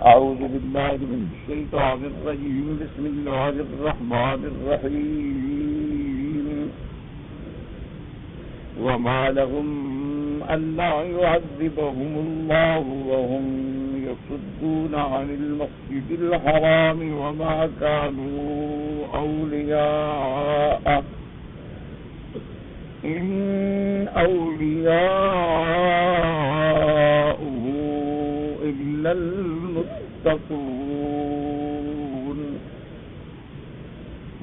أعوذ بالله من الشيطان الرجيم. بسم الله الرحمن الرحيم. وما لهم ألا يعذبهم الله وهم يصدون عن المسجد الحرام وما كانوا أولياءه إن أولياؤه إلا المتقون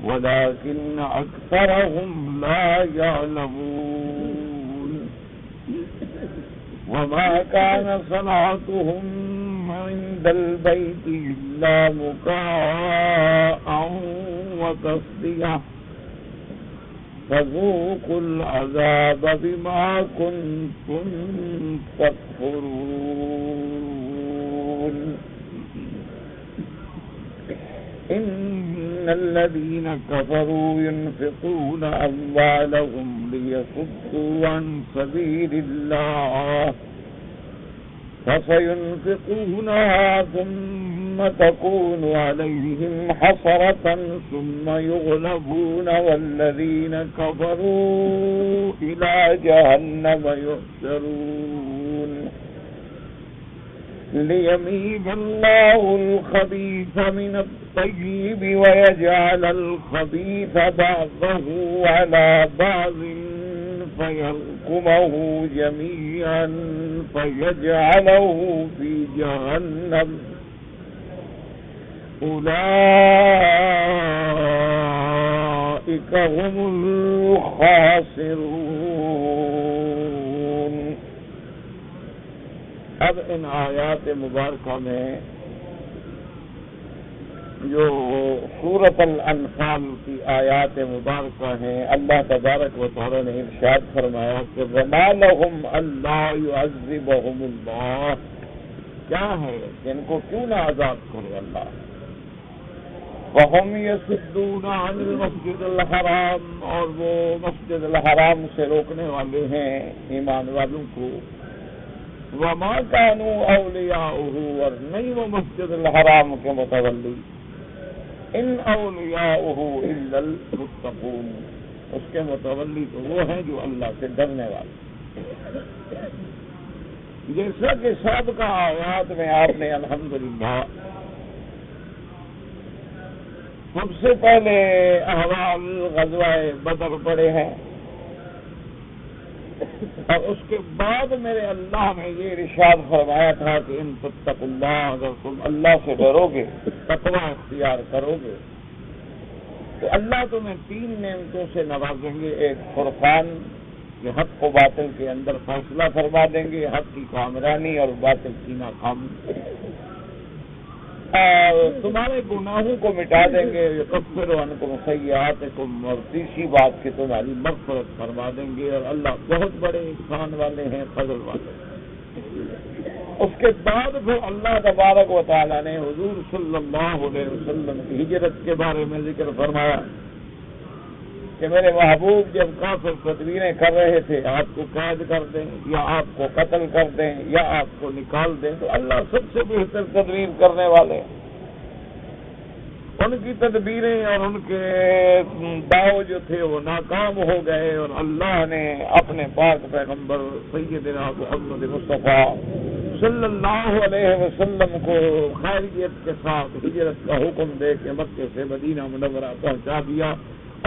ولكن أكثرهم لا يعلمون. وما كان صلاتهم عند البيت إلا مكاء وتصدية فذوقوا العذاب بما كنتم تكفرون. إن الذين كفروا ينفقون أموالهم ليصدوا عن سبيل الله فسينفقونها ثم تكون عليهم حسرة ثم يغلبون والذين كفروا إلى جهنم يحشرون. ليميز الله الخبيث من الطيب ويجعل الخبيث بعضه على بعض فيركمه جميعا فيجعله في جهنم أولئك هم الخاسرون. اب ان آیات مبارکہ میں جو سورۃ الانفال کی آیات مبارکہ ہیں، اللہ تبارک و تعالی نے ارشاد فرمایا کہ وما لهم الا يعذبهم اللہ، کیا ہے کہ ان کو کیوں نہ عذاب کرے اللہ. وهم يصدون عن المسجد الحرام، اور وہ مسجد الحرام سے روکنے والے ہیں ایمان والوں کو. وما كانوا اولیاؤہ، اور نہیں وہ مسجد الحرام کے متولی. ان اولیاؤہ الا المتقون، اس کے متولی تو وہ ہیں جو اللہ سے ڈرنے والے. جیسا کہ سابقہ آیات میں آپ نے الحمدللہ سب سے پہلے احوال غزوہ بدر پڑھے ہیں، اور اس کے بعد میرے اللہ نے یہ ارشاد فرمایا تھا کہ ان تتقوا اللہ، اگر تم اللہ سے ڈرو گے، تقوی اختیار کرو گے تو اللہ تمہیں 3 نعمتوں سے نوازیں گے. ایک فرقان، کہ حق و باطل کے اندر فیصلہ فرما دیں گے، حق کی کامرانی اور باطل کی ناکامی، اور تمہارے گناہوں کو مٹا دیں گے. یکفر عنکم سیئاتکم، اور تیسری بات کہ تمہاری مغفرت فرما دیں گے. اور اللہ بہت بڑے احسان والے ہیں، فضل والے ہیں. اس کے بعد پھر اللہ تبارک و تعالیٰ نے حضور صلی اللہ علیہ وسلم کی ہجرت کے بارے میں ذکر فرمایا کہ میرے محبوب جب کافر تدبیریں کر رہے تھے، آپ کو قید کر دیں یا آپ کو قتل کر دیں یا آپ کو نکال دیں، تو اللہ سب سے بہتر تدبیر کرنے والے ہیں. ان کی تدبیریں اور ان کے داؤ جو تھے وہ ناکام ہو گئے، اور اللہ نے اپنے پاک پیغمبر سیدنا محمد مصطفیٰ صلی اللہ علیہ وسلم کو خیریت کے ساتھ ہجرت کا حکم دے کے مکے سے مدینہ منورہ پہنچا دیا،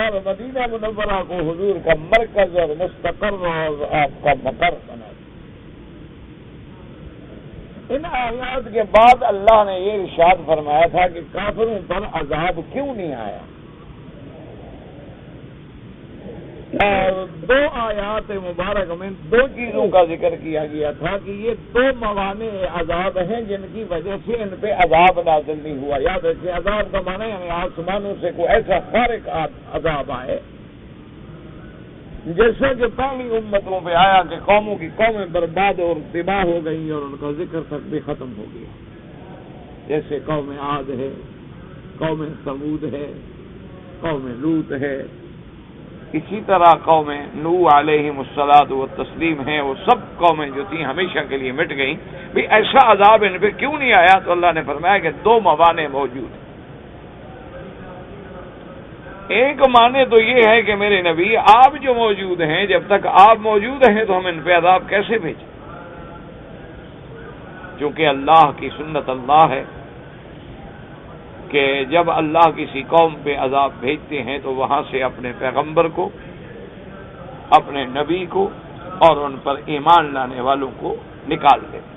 اور مدینہ منورہ کو حضور کا مرکز اور مستقر اور آپ کا مقر بنا دیا. ان آیات کے بعد اللہ نے یہ ارشاد فرمایا تھا کہ کافروں پر عذاب کیوں نہیں آیا. اور 2 آیات مبارک میں 2 چیزوں کا ذکر کیا گیا تھا کہ یہ 2 موانع عذاب ہیں جن کی وجہ سے ان پہ عذاب نازل نہیں ہوا. یاد رکھیے، عذاب کا معنی یعنی آسمانوں سے کوئی ایسا خارق عذاب آئے جیسا کہ پہلی امتوں پہ آیا کہ قوموں کی قومیں برباد اور تباہ ہو گئی اور ان کا ذکر تک بھی ختم ہو گیا. جیسے قوم عاد ہے، قوم ثمود ہے، قوم لوط ہے، اسی طرح قوم نوح علیہم الصلاۃ والتسلیم ہیں، وہ سب قومیں جو تھیں ہمیشہ کے لیے مٹ گئیں. بھی ایسا عذاب ان پہ کیوں نہیں آیا؟ تو اللہ نے فرمایا کہ دو موانع موجود ہیں. ایک معنی تو یہ ہے کہ میرے نبی آپ جو موجود ہیں، جب تک آپ موجود ہیں تو ہم ان پہ عذاب کیسے بھیجیں؟ چونکہ اللہ کی سنت اللہ ہے کہ جب اللہ کسی قوم پہ عذاب بھیجتے ہیں تو وہاں سے اپنے پیغمبر کو، اپنے نبی کو اور ان پر ایمان لانے والوں کو نکال دیتے.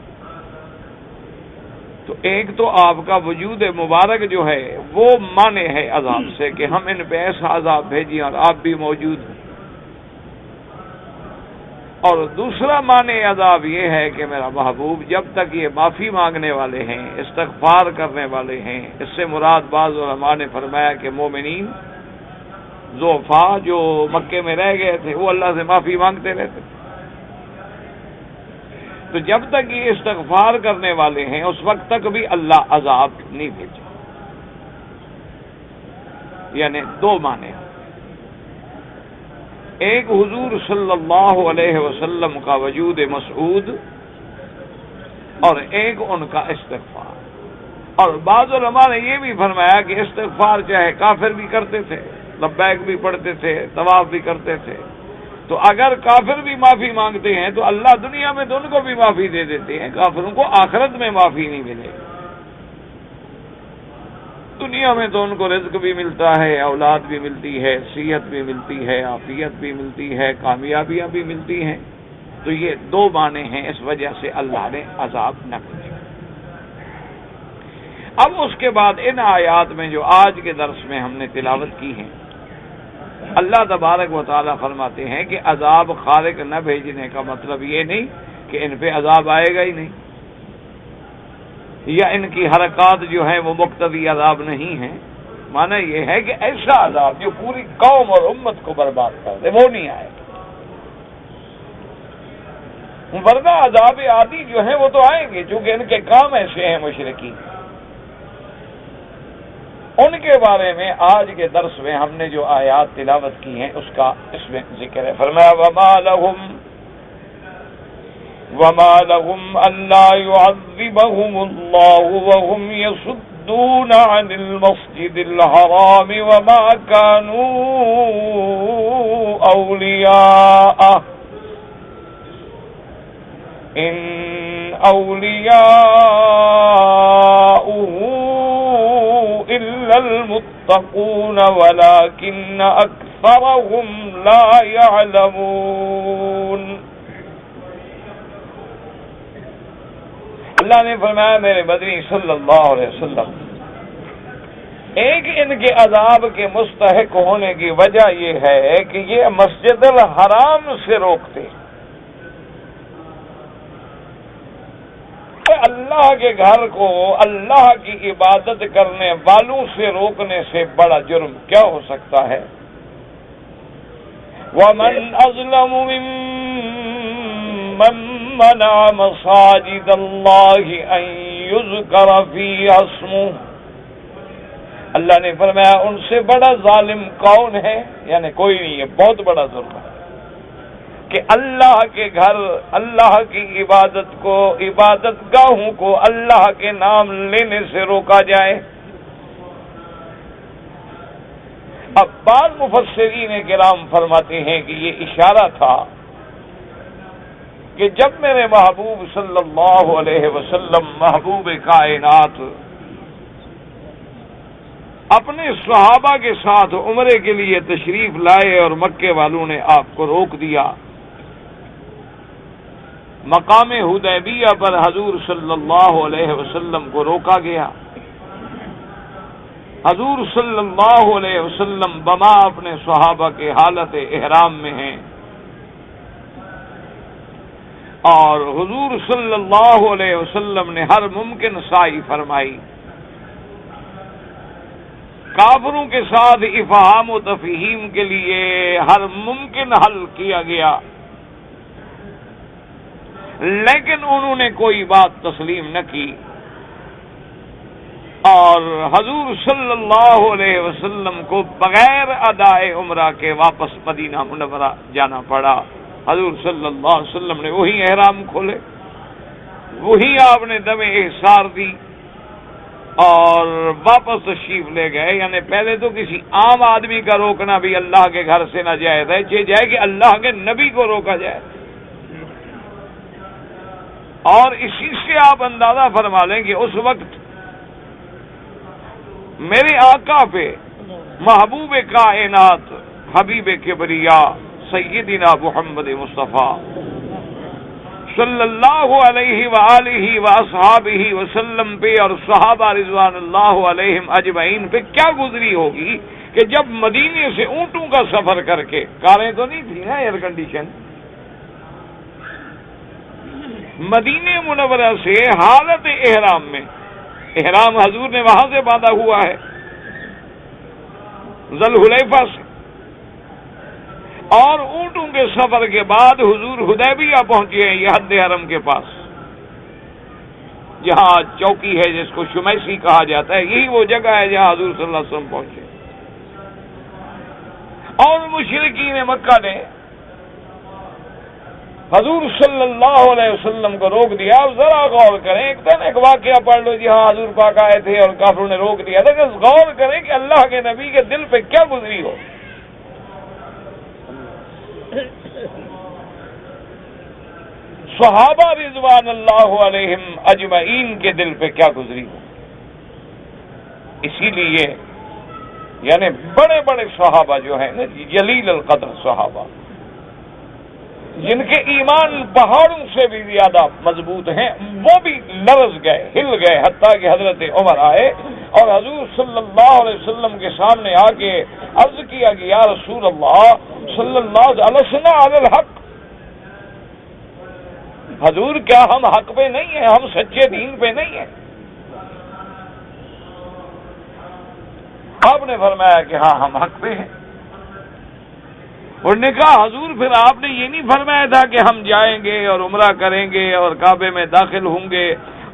تو ایک تو آپ کا وجود مبارک جو ہے وہ مانے ہے عذاب سے کہ ہم ان پہ ایسا عذاب بھیجیں اور آپ بھی موجود ہیں. اور دوسرا معنی عذاب یہ ہے کہ میرا محبوب جب تک یہ معافی مانگنے والے ہیں، استغفار کرنے والے ہیں، اس سے مراد بعض علماء نے فرمایا کہ مومنین ضعفاء جو مکے میں رہ گئے تھے وہ اللہ سے معافی مانگتے رہتے. تو جب تک یہ استغفار کرنے والے ہیں اس وقت تک بھی اللہ عذاب نہیں بھیجے. یعنی دو معنی، ایک حضور صلی اللہ علیہ وسلم کا وجود مسعود اور ایک ان کا استغفار. اور بعض علماء نے یہ بھی فرمایا کہ استغفار چاہے کافر بھی کرتے تھے، لبیک بھی پڑھتے تھے، طواف بھی کرتے تھے، تو اگر کافر بھی معافی مانگتے ہیں تو اللہ دنیا میں تو ان کو بھی معافی دے دیتے ہیں، کافروں کو آخرت میں معافی نہیں ملے گی. دنیا میں تو ان کو رزق بھی ملتا ہے، اولاد بھی ملتی ہے، صحت بھی ملتی ہے، عافیت بھی ملتی ہے، کامیابیاں بھی ملتی ہیں. تو یہ دو معنی ہیں، اس وجہ سے اللہ نے عذاب نہ بھیجا. اب اس کے بعد ان آیات میں جو آج کے درس میں ہم نے تلاوت کی ہیں، اللہ تبارک و تعالی فرماتے ہیں کہ عذاب خارق نہ بھیجنے کا مطلب یہ نہیں کہ ان پہ عذاب آئے گا ہی نہیں، یا ان کی حرکات جو ہیں وہ مقتضی عذاب نہیں ہیں. معنی یہ ہے کہ ایسا عذاب جو پوری قوم اور امت کو برباد کر دے وہ نہیں آئے گا. ورنہ عذاب عادی جو ہیں وہ تو آئیں گے، چونکہ ان کے کام ایسے ہیں مشرکین. ان کے بارے میں آج کے درس میں ہم نے جو آیات تلاوت کی ہیں اس کا اس میں ذکر ہے. فرمایا وما لهم ألا يعذبهم الله وهم يصدون عن المسجد الحرام وما كانوا أولياءه إن أولياؤه إلا المتقون ولكن أكثرهم لا يعلمون. اللہ نے فرمایا میرے مدنی صلی اللہ علیہ وسلم، ایک ان کے عذاب کے مستحق ہونے کی وجہ یہ ہے کہ یہ مسجد الحرام سے روکتے ہیں. اللہ کے گھر کو اللہ کی عبادت کرنے والوں سے روکنے سے بڑا جرم کیا ہو سکتا ہے؟ وَمَنْ أَظْلَمُ مِمَّن مَّنَعَ مَسَاجِدَ اللَّهِ أَن يُذْكَرَ فِيهَا اسْمُهُ. اللہ نے فرمایا ان سے بڑا ظالم کون ہے؟ یعنی کوئی نہیں ہے، بہت بڑا ظلم ہے کہ اللہ کے گھر، اللہ کی عبادت کو، عبادت گاہوں کو اللہ کے نام لینے سے روکا جائے. اب بعض مفسرین کرام فرماتے ہیں کہ یہ اشارہ تھا کہ جب میرے محبوب صلی اللہ علیہ وسلم، محبوب کائنات، اپنے صحابہ کے ساتھ عمرے کے لیے تشریف لائے اور مکے والوں نے آپ کو روک دیا، مقام حدیبیہ پر حضور صلی اللہ علیہ وسلم کو روکا گیا. حضور صلی اللہ علیہ وسلم بما اپنے صحابہ کے حالت احرام میں ہیں، اور حضور صلی اللہ علیہ وسلم نے ہر ممکن سعی فرمائی، کافروں کے ساتھ افہام و تفہیم کے لیے ہر ممکن حل کیا گیا، لیکن انہوں نے کوئی بات تسلیم نہ کی. اور حضور صلی اللہ علیہ وسلم کو بغیر ادائے عمرہ کے واپس مدینہ منورہ جانا پڑا۔ حضور صلی اللہ علیہ وسلم نے وہی احرام کھولے، وہی آپ نے دم احصار دی اور واپس تشریف لے گئے۔ یعنی پہلے تو کسی عام آدمی کا روکنا بھی اللہ کے گھر سے ناجائز ہے، یہ جائے کہ اللہ کے نبی کو روکا جائے۔ اور اسی سے آپ اندازہ فرما لیں کہ اس وقت میرے آقا پہ محبوب کائنات حبیب کبریا سیدنا محمد مصطفیٰ صلی اللہ علیہ وآلہ واصحابہ وسلم پہ اور صحابہ رضوان اللہ علیہم اجمعین پہ کیا گزری ہوگی کہ جب مدینے سے اونٹوں کا سفر کر کے، کاریں تو نہیں تھی نا ایئر کنڈیشن، مدینے منورہ سے حالت احرام میں، احرام حضور نے وہاں سے باندھا ہوا ہے ذوالحلیفہ سے، اور اونٹوں کے سفر کے بعد حضور حدیبیہ پہنچے ہیں، یہ حد حرم کے پاس جہاں چوکی ہے جس کو شمیسی کہا جاتا ہے، یہی وہ جگہ ہے جہاں حضور صلی اللہ علیہ وسلم پہنچے۔ اور مشرکین مکہ نے حضور صلی اللہ علیہ وسلم کو روک دیا۔ اب ذرا غور کریں، ایک واقعہ پڑھ لو جہاں حضور پاک آئے تھے اور کافروں نے روک دیا تھا، کہ غور کریں کہ اللہ کے نبی کے دل پہ کیا گزری ہو۔ صحابہ رضوان اللہ علیہم اجمعین کے دل پہ کیا گزری ہو۔ اسی لیے یعنی بڑے بڑے صحابہ جو ہیں نا، جلیل القدر صحابہ، جن کے ایمان پہاڑوں سے بھی زیادہ مضبوط ہیں، وہ بھی لرز گئے، ہل گئے، حتیٰ کہ حضرت عمر آئے اور حضور صلی اللہ علیہ وسلم کے سامنے آ کے عرض کیا کہ یا رسول اللہ صلی اللہ علیہ علی الحق، حضور کیا ہم حق پہ نہیں ہیں، ہم سچے دین پہ نہیں ہیں؟ آپ نے فرمایا کہ ہاں ہم حق پہ ہیں۔ انہوں نے کہا حضور پھر آپ نے یہ نہیں فرمایا تھا کہ ہم جائیں گے اور عمرہ کریں گے اور کعبے میں داخل ہوں گے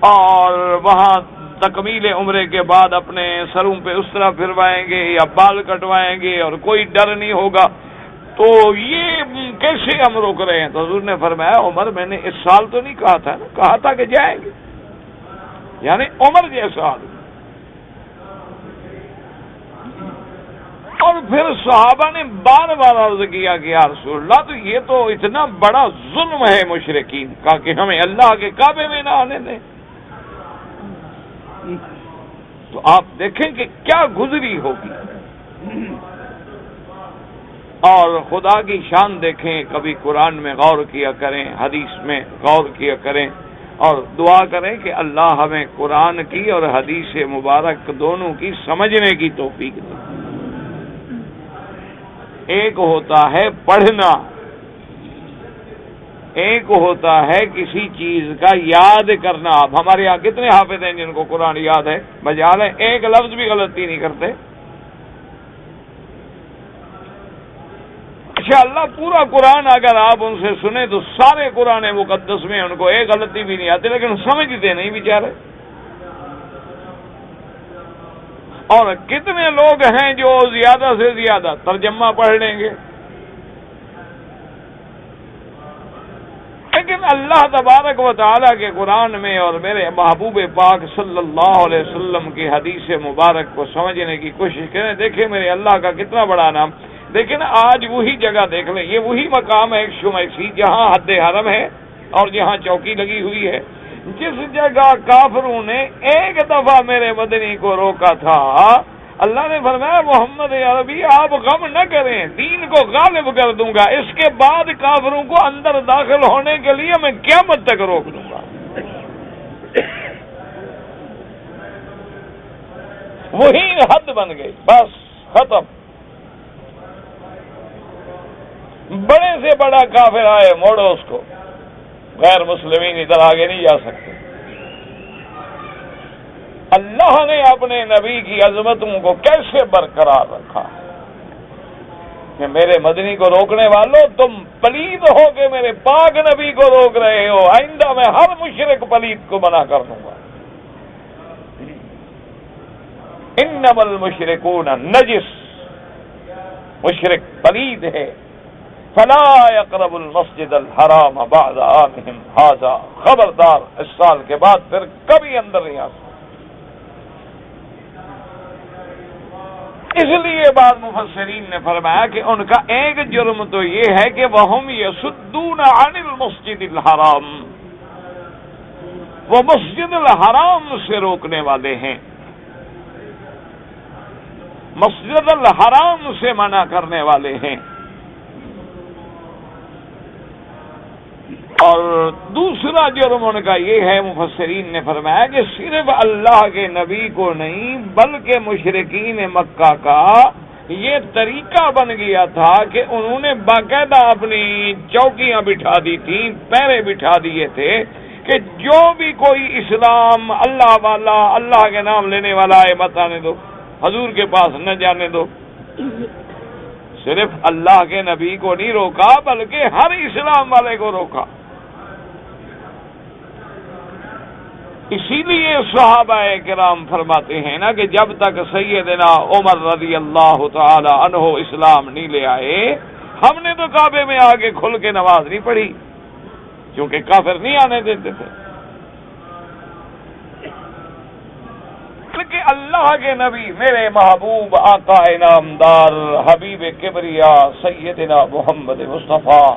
اور وہاں تکمیل عمرے کے بعد اپنے سروں پہ اس طرح پھروائیں گے یا بال کٹوائیں گے اور کوئی ڈر نہیں ہوگا، تو یہ کیسے ہم روک رہے ہیں؟ تو حضور نے فرمایا عمر میں نے اس سال تو نہیں کہا تھا نا، کہا تھا کہ جائیں گے، یعنی عمر جیسا آدمی۔ اور پھر صحابہ نے بار بار عرض کیا کہ یا رسول اللہ تو یہ تو اتنا بڑا ظلم ہے مشرکین کا کہ ہمیں اللہ کے کعبے میں نہ آنے دیں۔ تو آپ دیکھیں کہ کیا گزری ہوگی، اور خدا کی شان دیکھیں، کبھی قرآن میں غور کیا کریں، حدیث میں غور کیا کریں، اور دعا کریں کہ اللہ ہمیں قرآن کی اور حدیث مبارک دونوں کی سمجھنے کی توفیق دے۔ ایک ہوتا ہے پڑھنا، ایک ہوتا ہے کسی چیز کا یاد کرنا۔ اب ہمارے یہاں کتنے حافظ ہیں جن کو قرآن یاد ہے؟ بجال ہے ایک لفظ بھی غلطی نہیں کرتے۔ انشاءاللہ پورا قرآن اگر آپ ان سے سنیں تو سارے قرآن مقدس میں ان کو ایک غلطی بھی نہیں آتی، لیکن سمجھتے نہیں بیچارے۔ اور کتنے لوگ ہیں جو زیادہ سے زیادہ ترجمہ پڑھ لیں گے، لیکن اللہ تبارک و تعالیٰ کے قرآن میں اور میرے محبوب پاک صلی اللہ علیہ وسلم کی حدیث مبارک کو سمجھنے کی کوشش کریں۔ دیکھیں میرے اللہ کا کتنا بڑا نام، لیکن آج وہی جگہ دیکھ لیں، یہ وہی مقام ہے ایک شمیسی جہاں حد حرم ہے اور جہاں چوکی لگی ہوئی ہے، جس جگہ کافروں نے ایک دفعہ میرے مدنی کو روکا تھا، اللہ نے فرمایا محمد عربی آپ غم نہ کریں، دین کو غالب کر دوں گا، اس کے بعد کافروں کو اندر داخل ہونے کے لیے میں قیامت تک روک دوں گا۔ وہی حد بن گئی، بس ختم۔ بڑے سے بڑا کافر آئے موڑو اس کو، غیر مسلمین ادھر آگے نہیں جا سکتے۔ اللہ نے اپنے نبی کی عظمتوں کو کیسے برقرار رکھا کہ میرے مدنی کو روکنے والوں تم پلید ہو کے میرے پاک نبی کو روک رہے ہو، آئندہ میں ہر مشرک پلید کو منع کر دوں گا۔ انما المشرکون نجس، مشرک پلید ہے، فلا يقرب المسجد الحرام بعد عامهم هذا، خبردار اس سال کے بعد پھر کبھی اندر نہیں آ سکتا۔ اس لیے بعض مفسرین نے فرمایا کہ ان کا ایک جرم تو یہ ہے کہ وہم یصدون عن المسجد الحرام، وہ مسجد الحرام سے روکنے والے ہیں، مسجد الحرام سے منع کرنے والے ہیں۔ اور دوسرا جرم ان کا یہ ہے، مفسرین نے فرمایا کہ صرف اللہ کے نبی کو نہیں بلکہ مشرکین مکہ کا یہ طریقہ بن گیا تھا کہ انہوں نے باقاعدہ اپنی چوکیاں بٹھا دی تھیں، پیرے بٹھا دیے تھے کہ جو بھی کوئی اسلام اللہ والا، اللہ کے نام لینے والا ہے مت آنے دو، حضور کے پاس نہ جانے دو۔ صرف اللہ کے نبی کو نہیں روکا بلکہ ہر اسلام والے کو روکا۔ اسی لیے صحابہ کرام فرماتے ہیں نا کہ جب تک سیدنا عمر رضی اللہ تعالی عنہ اسلام نہیں لے آئے، ہم نے تو کعبے میں آگے کھل کے نماز نہیں پڑھی، کیونکہ کافر نہیں آنے دیتے تھے۔ کہ اللہ کے نبی میرے محبوب آقا انعامدار حبیب کبریا سیدنا محمد مصطفیٰ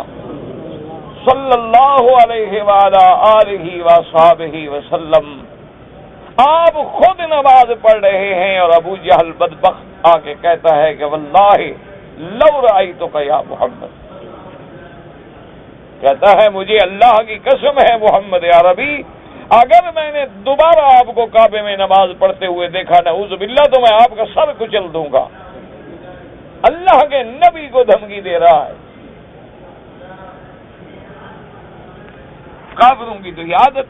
صلی اللہ علیہ وآلہ آلہ وصحبہ وسلم، آپ خود نماز پڑھ رہے ہیں اور ابو جہل بدبخت آ کے کہتا ہے کہ واللہ لو رأیتک یا محمد، کہتا ہے مجھے اللہ کی قسم ہے محمد عربی، اگر میں نے دوبارہ آپ کو کعبے میں نماز پڑھتے ہوئے دیکھا نعوذ باللہ تو میں آپ کا سر کچل دوں گا۔ اللہ کے نبی کو دھمکی دے رہا ہے۔ کافروں کی تو عادت۔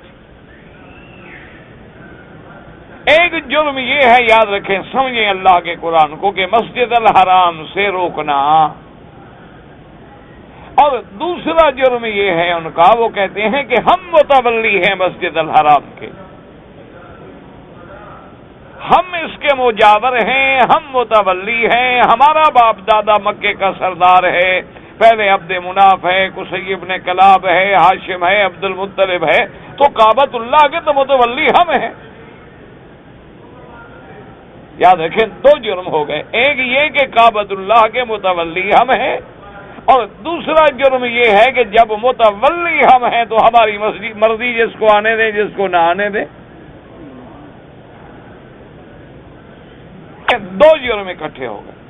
ایک جرم یہ ہے، یاد رکھیں، سمجھیں اللہ کے قرآن کو، کہ مسجد الحرام سے روکنا، اور دوسرا جرم یہ ہے ان کا، وہ کہتے ہیں کہ ہم متولی ہیں مسجد الحرام کے، ہم اس کے مجاور ہیں، ہم متولی ہیں، ہمارا باپ دادا مکے کا سردار ہے، پہلے عبد مناف ہے، قصی ابن کلاب ہے، ہاشم ہے، عبد المطلب ہے، تو کعبۃ اللہ کے تو متولی ہم ہیں۔ یاد رکھیں دو جرم ہو گئے، ایک یہ کہ کعبۃ اللہ کے متولی ہم ہیں، اور دوسرا جرم یہ ہے کہ جب متولی ہم ہیں تو ہماری مرضی جس کو آنے دیں جس کو نہ آنے دیں۔ دو جرم اکٹھے ہو گئے۔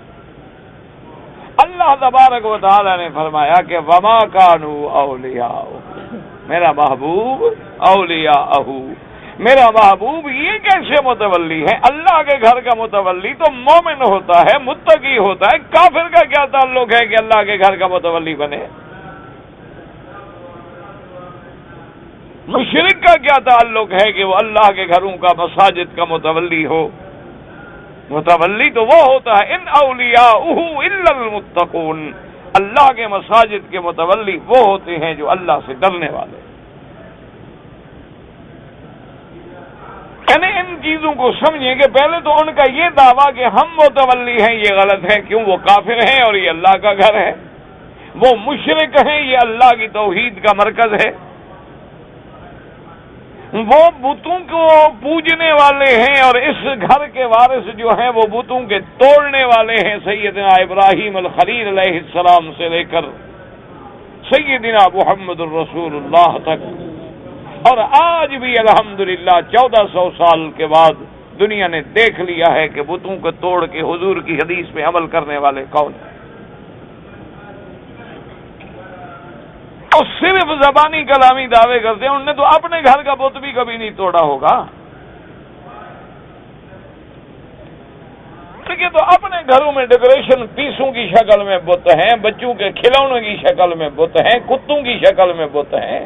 اللہ تبارک و تعالی نے فرمایا کہ وما کانوا اولیاء، میرا محبوب اولیاء، میرا محبوب یہ کیسے متولی ہے؟ اللہ کے گھر کا متولی تو مومن ہوتا ہے، متقی ہوتا ہے، کافر کا کیا تعلق ہے کہ اللہ کے گھر کا متولی بنے؟ مشرک کا کیا تعلق ہے کہ وہ اللہ کے گھروں کا، مساجد کا متولی ہو؟ متولی تو وہ ہوتا ہے ان اولیاءہ الا المتقون، اللہ کے مساجد کے متولی وہ ہوتے ہیں جو اللہ سے ڈرنے والے۔ یعنی ان چیزوں کو سمجھیں کہ پہلے تو ان کا یہ دعویٰ کہ ہم متولی ہیں یہ غلط ہے، کیوں؟ وہ کافر ہیں اور یہ اللہ کا گھر ہے، وہ مشرک ہیں، یہ اللہ کی توحید کا مرکز ہے، وہ بتوں کو پوجنے والے ہیں اور اس گھر کے وارث جو ہیں وہ بتوں کے توڑنے والے ہیں، سیدنا ابراہیم الخلیل علیہ السلام سے لے کر سیدنا محمد الرسول اللہ تک۔ اور آج بھی الحمدللہ 1400 سال کے بعد دنیا نے دیکھ لیا ہے کہ بتوں کو توڑ کے حضور کی حدیث پہ عمل کرنے والے کون ہیں۔ اور صرف زبانی کلامی دعوے کرتے ہیں، انہوں نے تو اپنے گھر کا بت بھی کبھی نہیں توڑا ہوگا، لیکن تو اپنے گھروں میں ڈیکوریشن پیسوں کی شکل میں بت ہیں، بچوں کے کھلونے کی شکل میں بت ہیں، کتوں کی شکل میں بت ہیں۔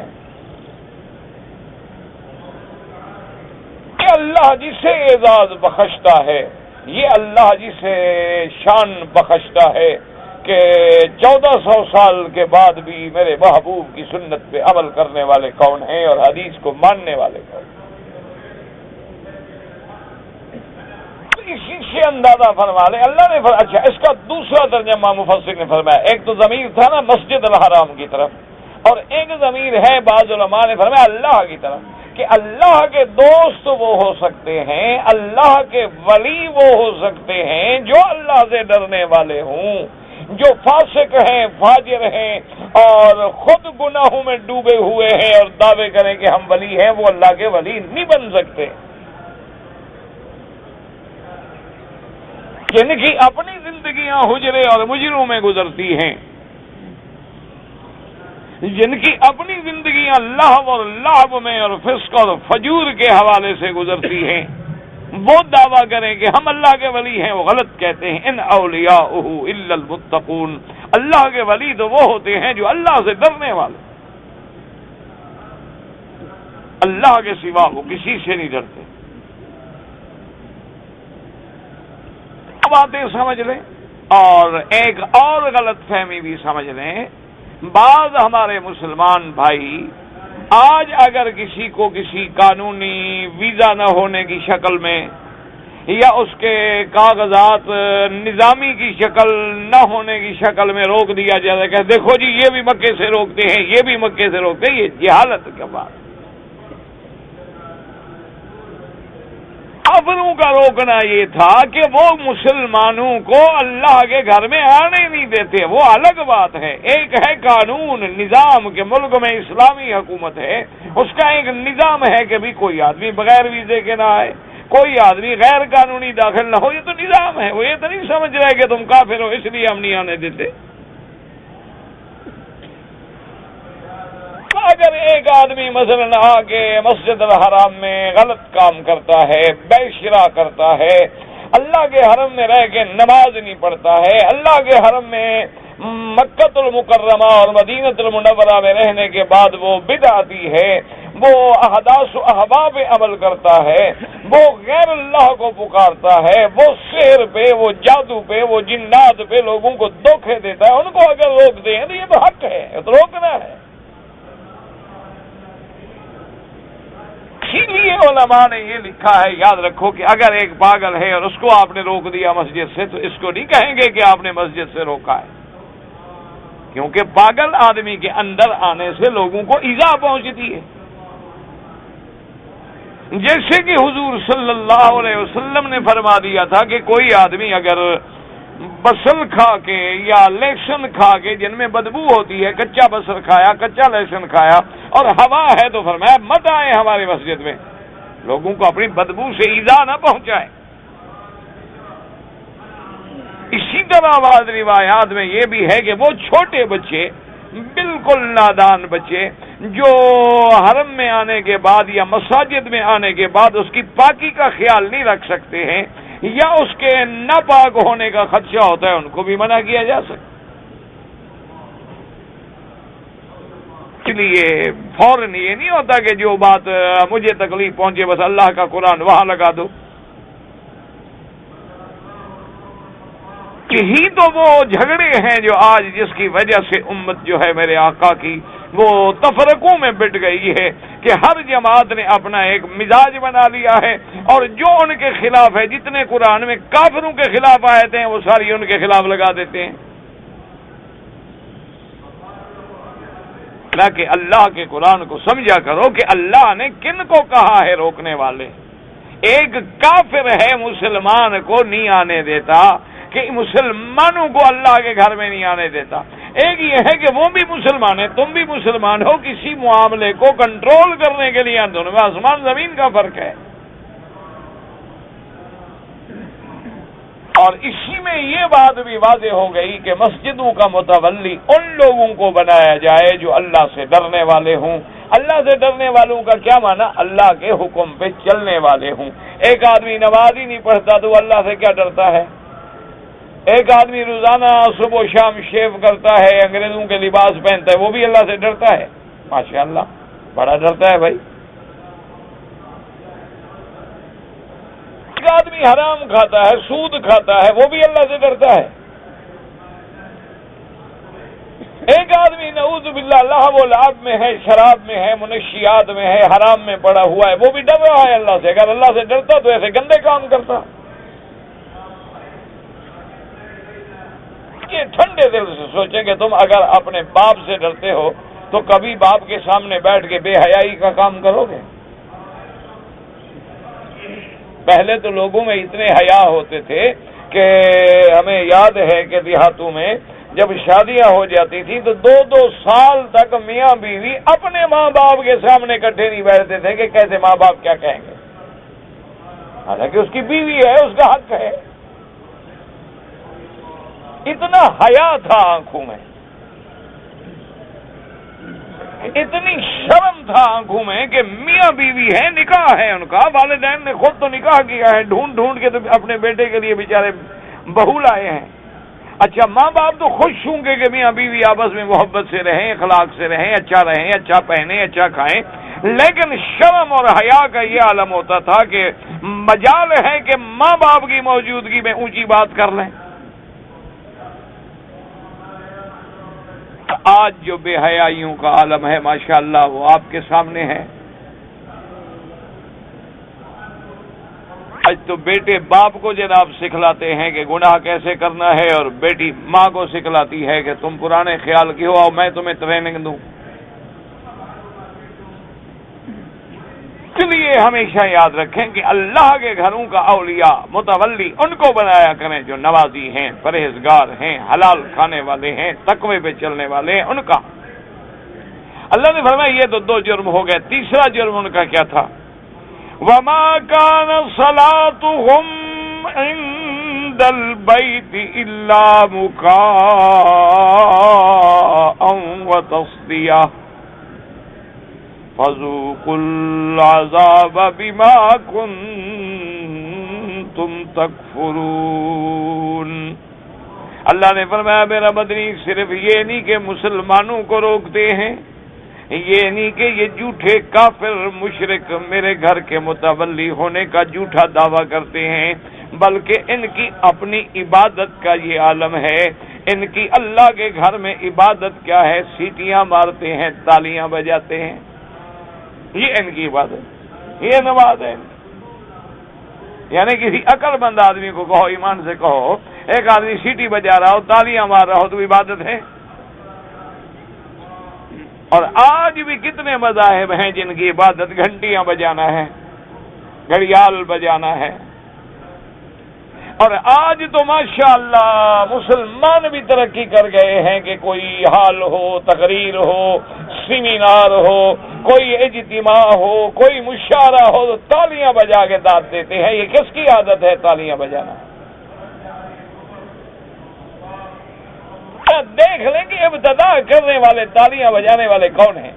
یہ اللہ جسے اعزاز بخشتا ہے، یہ اللہ جسے شان بخشتا ہے کہ 1400 سال کے بعد بھی میرے محبوب کی سنت پہ عمل کرنے والے کون ہیں اور حدیث کو ماننے والے کون ہیں۔ اسی سے اندازہ فرما لے اللہ نے اچھا اس کا دوسرا ترجمہ مفسر نے فرمایا، ایک تو ضمیر تھا نا مسجد الحرام کی طرف، اور ایک ضمیر ہے بعض علماء نے فرمایا اللہ کی طرف، کہ اللہ کے دوست وہ ہو سکتے ہیں، اللہ کے ولی وہ ہو سکتے ہیں جو اللہ سے ڈرنے والے ہوں، جو فاسق ہیں، فاجر ہیں اور خود گناہوں میں ڈوبے ہوئے ہیں اور دعوے کریں کہ ہم ولی ہیں، وہ اللہ کے ولی نہیں بن سکتے، جن کی اپنی زندگیاں حجرے اور مجروں میں گزرتی ہیں، جن کی اپنی زندگیاں لہو اور لعب میں اور فسق اور فجور کے حوالے سے گزرتی ہیں، وہ دعویٰ کریں کہ ہم اللہ کے ولی ہیں، وہ غلط کہتے ہیں۔ ان اولیاءہ الا المتقون، اللہ کے ولی تو وہ ہوتے ہیں جو اللہ سے ڈرنے والے، اللہ کے سوا وہ کسی سے نہیں ڈرتے۔ باتیں سمجھ لیں، اور ایک اور غلط فہمی بھی سمجھ لیں، بعض ہمارے مسلمان بھائی آج اگر کسی کو کسی قانونی ویزا نہ ہونے کی شکل میں یا اس کے کاغذات نظامی کی شکل نہ ہونے کی شکل میں روک دیا جائے کہ دیکھو جی یہ بھی مکے سے روکتے ہیں، یہ بھی مکے سے روکتے ہیں، یہ جہالت کے بات۔ کافروں کا روکنا یہ تھا کہ وہ مسلمانوں کو اللہ کے گھر میں آنے نہیں دیتے، وہ الگ بات ہے۔ ایک ہے قانون نظام کے ملک میں اسلامی حکومت ہے، اس کا ایک نظام ہے کہ بھی کوئی آدمی بغیر ویزے کے نہ آئے، کوئی آدمی غیر قانونی داخل نہ ہو، یہ تو نظام ہے۔ وہ یہ تو نہیں سمجھ رہے کہ تم کافر ہو اس لیے ہم نہیں آنے دیتے۔ اگر ایک آدمی مثلا آ کے مسجد الحرام میں غلط کام کرتا ہے، بے شرع کرتا ہے، اللہ کے حرم میں رہ کے نماز نہیں پڑھتا ہے، اللہ کے حرم میں مکہ المکرمہ اور مدینہ المنورہ میں رہنے کے بعد وہ بدعتی ہے، وہ احداث و احباب پہ عمل کرتا ہے، وہ غیر اللہ کو پکارتا ہے، وہ سحر پہ، وہ جادو پہ، وہ جنات پہ لوگوں کو دھوکے دیتا ہے، ان کو اگر روکتے ہیں تو یہ تو حق ہے، یہ تو روکنا ہے۔ اسی لیے علماء نے یہ لکھا ہے، یاد رکھو کہ اگر ایک پاگل ہے اور اس کو آپ نے روک دیا مسجد سے تو اس کو نہیں کہیں گے کہ آپ نے مسجد سے روکا ہے، کیونکہ پاگل آدمی کے اندر آنے سے لوگوں کو ایذا پہنچتی ہے۔ جیسے کہ حضور صلی اللہ علیہ وسلم نے فرما دیا تھا کہ کوئی آدمی اگر بصل کھا کے یا لہسن کھا کے جن میں بدبو ہوتی ہے، کچا بصل کھایا، کچا لہسن کھایا اور ہوا ہے تو فرمایا مت آئے ہماری مسجد میں، لوگوں کو اپنی بدبو سے ایذا نہ پہنچائے۔ اسی طرح بعض روایات میں یہ بھی ہے کہ وہ چھوٹے بچے، بالکل نادان بچے جو حرم میں آنے کے بعد یا مساجد میں آنے کے بعد اس کی پاکی کا خیال نہیں رکھ سکتے ہیں یا اس کے ناپاک ہونے کا خدشہ ہوتا ہے، ان کو بھی منع کیا جا سکتا۔ اس لیے فوراً یہ نہیں ہوتا کہ جو بات مجھے تکلیف پہنچے بس اللہ کا قرآن وہاں لگا دو۔ یہی تو وہ جھگڑے ہیں جو آج جس کی وجہ سے امت جو ہے میرے آقا کی وہ تفرقوں میں بٹ گئی ہے کہ ہر جماعت نے اپنا ایک مزاج بنا لیا ہے اور جو ان کے خلاف ہے، جتنے قرآن میں کافروں کے خلاف آیتیں ہیں وہ ساری ان کے خلاف لگا دیتے ہیں۔ کہ اللہ کے قرآن کو سمجھا کرو کہ اللہ نے کن کو کہا ہے روکنے والے۔ ایک کافر ہے مسلمان کو نہیں آنے دیتا کہ مسلمانوں کو اللہ کے گھر میں نہیں آنے دیتا، ایک یہ ہے کہ وہ بھی مسلمان ہے، تم بھی مسلمان ہو، کسی معاملے کو کنٹرول کرنے کے لیے دونوں میں آسمان زمین کا فرق ہے۔ اور اسی میں یہ بات بھی واضح ہو گئی کہ مسجدوں کا متولی ان لوگوں کو بنایا جائے جو اللہ سے ڈرنے والے ہوں۔ اللہ سے ڈرنے والوں کا کیا معنی؟ اللہ کے حکم پہ چلنے والے ہوں۔ ایک آدمی نماز ہی نہیں پڑھتا تو اللہ سے کیا ڈرتا ہے؟ ایک آدمی روزانہ صبح و شام شیو کرتا ہے، انگریزوں کے لباس پہنتا ہے، وہ بھی اللہ سے ڈرتا ہے؟ ماشاءاللہ بڑا ڈرتا ہے بھائی۔ ایک آدمی حرام کھاتا ہے، سود کھاتا ہے، وہ بھی اللہ سے ڈرتا ہے۔ ایک آدمی نعوذ باللہ لہو و لعب میں ہے، شراب میں ہے، منشیات میں ہے، حرام میں پڑا ہوا ہے، وہ بھی ڈر رہا ہے اللہ سے۔ اگر اللہ سے ڈرتا تو ایسے گندے کام کرتا۔ یہ ٹھنڈے دل سے سوچیں کہ تم اگر اپنے باپ سے ڈرتے ہو تو کبھی باپ کے سامنے بیٹھ کے بے حیائی کا کام کرو گے؟ پہلے تو لوگوں میں اتنے حیا ہوتے تھے کہ ہمیں یاد ہے کہ دیہاتوں میں جب شادیاں ہو جاتی تھی تو 2 سال تک میاں بیوی اپنے ماں باپ کے سامنے اکٹھے نہیں بیٹھتے تھے کہ کیسے ماں باپ کیا کہیں گے، حالانکہ اس کی بیوی ہے، اس کا حق ہے۔ اتنا حیا تھا آنکھوں میں، اتنی شرم تھا آنکھوں میں کہ میاں بیوی ہے، نکاح ہے ان کا، والدین نے خود تو نکاح کیا ہے، ڈھونڈ ڈھونڈ کے تو اپنے بیٹے کے لیے بیچارے بہو لائے ہیں۔ اچھا ماں باپ تو خوش ہوں گے کہ میاں بیوی آپس میں محبت سے رہیں، اخلاق سے رہیں، اچھا پہنیں، اچھا کھائیں، لیکن شرم اور حیا کا یہ عالم ہوتا تھا کہ مجال ہے کہ ماں باپ کی موجودگی میں اونچی بات کر لیں۔ آج جو بے حیائیوں کا عالم ہے ماشاءاللہ وہ آپ کے سامنے ہے۔ آج تو بیٹے باپ کو جناب سکھلاتے ہیں کہ گناہ کیسے کرنا ہے، اور بیٹی ماں کو سکھلاتی ہے کہ تم پرانے خیال کی ہو اور میں تمہیں ٹریننگ دوں۔ اس لیے ہمیشہ یاد رکھیں کہ اللہ کے گھروں کا اولیاء متولی ان کو بنایا کریں جو نوازی ہیں، پرہیزگار ہیں، حلال کھانے والے ہیں، تقوی پہ چلنے والے ہیں، ان کا۔ اللہ نے فرمایا یہ تو 2 جرم ہو گئے، تیسرا جرم ان کا کیا تھا؟ وَمَا كَانَ صَلَاتُهُمْ عِندَ الْبَيْتِ إِلَّا مُكَاءً وَتَصْدِيَةً فَذُوقُوا الْعَذَابَ بِمَا كُنتُمْ تَكْفُرُونَ۔ اللہ نے فرمایا میرا مدنی صرف یہ نہیں کہ مسلمانوں کو روکتے ہیں، یہ نہیں کہ یہ جھوٹے کافر مشرک میرے گھر کے متولی ہونے کا جھوٹا دعویٰ کرتے ہیں، بلکہ ان کی اپنی عبادت کا یہ عالم ہے۔ ان کی اللہ کے گھر میں عبادت کیا ہے؟ سیٹیاں مارتے ہیں، تالیاں بجاتے ہیں، یہ ان کی عبادت، یہ نماز ہے۔ یعنی کسی عقل مند آدمی کو کہو، ایمان سے کہو، ایک آدمی سیٹی بجا رہا ہو، تالیاں مار رہا ہو تو عبادت ہے؟ اور آج بھی کتنے مذاہب ہیں جن کی عبادت گھنٹیاں بجانا ہے، گھڑیال بجانا ہے۔ اور آج تو ماشاءاللہ مسلمان بھی ترقی کر گئے ہیں کہ کوئی حال ہو، تقریر ہو، سیمینار ہو، کوئی اجتماع ہو، کوئی مشاعرہ ہو تو تالیاں بجا کے دعوت دیتے ہیں۔ یہ کس کی عادت ہے تالیاں بجانا؟ دیکھ لیں کہ ابتدا کرنے والے، تالیاں بجانے والے کون ہیں؟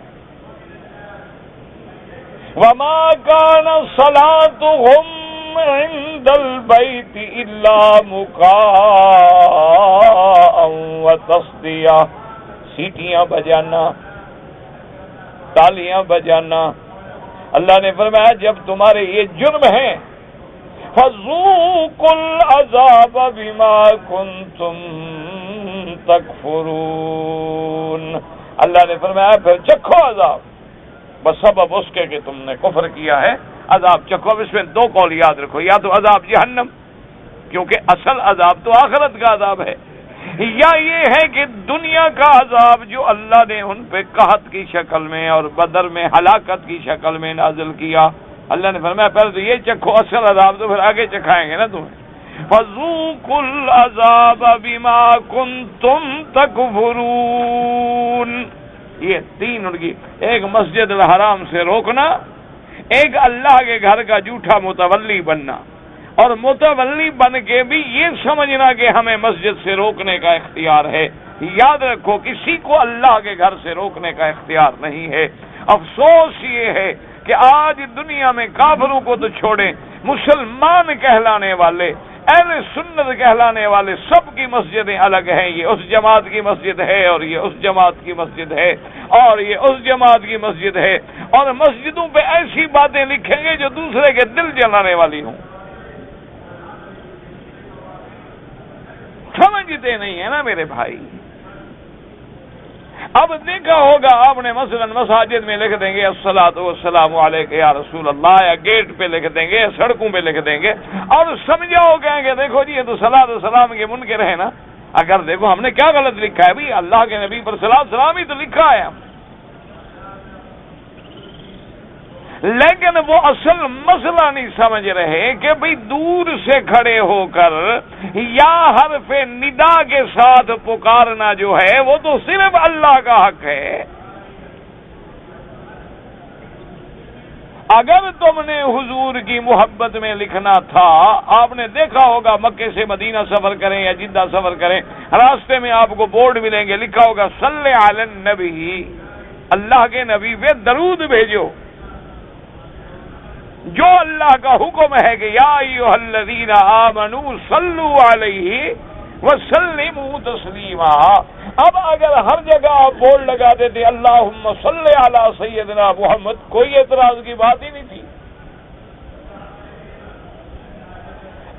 وَمَا كَانَ صَلَاتُهُمْ عِندَ الْبَيْتِ إِلَّا مُكَاءً وَتَصْدِيَةً، سیٹیاں بجانا، تالیاں بجانا۔ اللہ نے فرمایا جب تمہارے یہ جرم ہیں فَذُوقُوا الْعَذَابَ بِمَا كُنتُمْ تَكْفُرُونَ، اللہ نے فرمایا پھر چکھو عذاب، بس سبب اس کے کہ تم نے کفر کیا ہے، عذاب چکھو۔ اس میں 2 قول یاد رکھو، یا تو عذاب جہنم، کیونکہ اصل عذاب تو آخرت کا عذاب ہے، یا یہ ہے کہ دنیا کا عذاب جو اللہ نے ان پہ قحط کی شکل میں اور بدر میں ہلاکت کی شکل میں نازل کیا۔ اللہ نے فرمایا پہلے تو یہ چکھو اصل عذاب، تو پھر آگے چکھائیں گے نا تمہیں۔ فَذُوقُوا الْعَذَابَ بِمَا كُنتُمْ تَكْفُرُونَ، یہ 3 ان کی، ایک مسجد الحرام سے روکنا، ایک اللہ کے گھر کا جھوٹا متولی بننا، اور متولی بن کے بھی یہ سمجھنا کہ ہمیں مسجد سے روکنے کا اختیار ہے۔ یاد رکھو کسی کو اللہ کے گھر سے روکنے کا اختیار نہیں ہے۔ افسوس یہ ہے کہ آج دنیا میں کافروں کو تو چھوڑیں، مسلمان کہلانے والے، اہل سنت کہلانے والے سب کی مسجدیں الگ ہیں۔ یہ اس جماعت کی مسجد ہے اور یہ اس جماعت کی مسجد ہے اور یہ اس جماعت کی مسجد ہے، اور مسجدوں پہ ایسی باتیں لکھیں گے جو دوسرے کے دل جلانے والی ہوں۔ سمجھتے نہیں ہے نا میرے بھائی۔ اب دیکھا ہوگا آپ نے مثلا مساجد میں لکھ دیں گے الصلاۃ والسلام علیک یا رسول اللہ، یا گیٹ پہ لکھ دیں گے، سڑکوں پہ لکھ دیں گے، اور سمجھاؤ کہیں گے دیکھو جی یہ تو صلاۃ و سلام کے منکر ہے نا، اگر دیکھو ہم نے کیا غلط لکھا ہے بھائی، اللہ کے نبی پر صلاۃ سلام ہی تو لکھا ہے، لیکن وہ اصل مسئلہ نہیں سمجھ رہے کہ بھئی دور سے کھڑے ہو کر یا حرف ندا کے ساتھ پکارنا جو ہے وہ تو صرف اللہ کا حق ہے۔ اگر تم نے حضور کی محبت میں لکھنا تھا، آپ نے دیکھا ہوگا مکے سے مدینہ سفر کریں یا جدہ سفر کریں، راستے میں آپ کو بورڈ ملیں گے، لکھا ہوگا صلی علی النبی، اللہ کے نبی پہ درود بھیجو۔ جو اللہ کا حکم ہے کہ یا ایھا الذین آمنوا صلوا علیہ وسلموا تسلیما، اب اگر ہر جگہ آپ بورڈ لگا دیتے اللہم صلی علی سیدنا محمد، کوئی اعتراض کی بات ہی نہیں تھی۔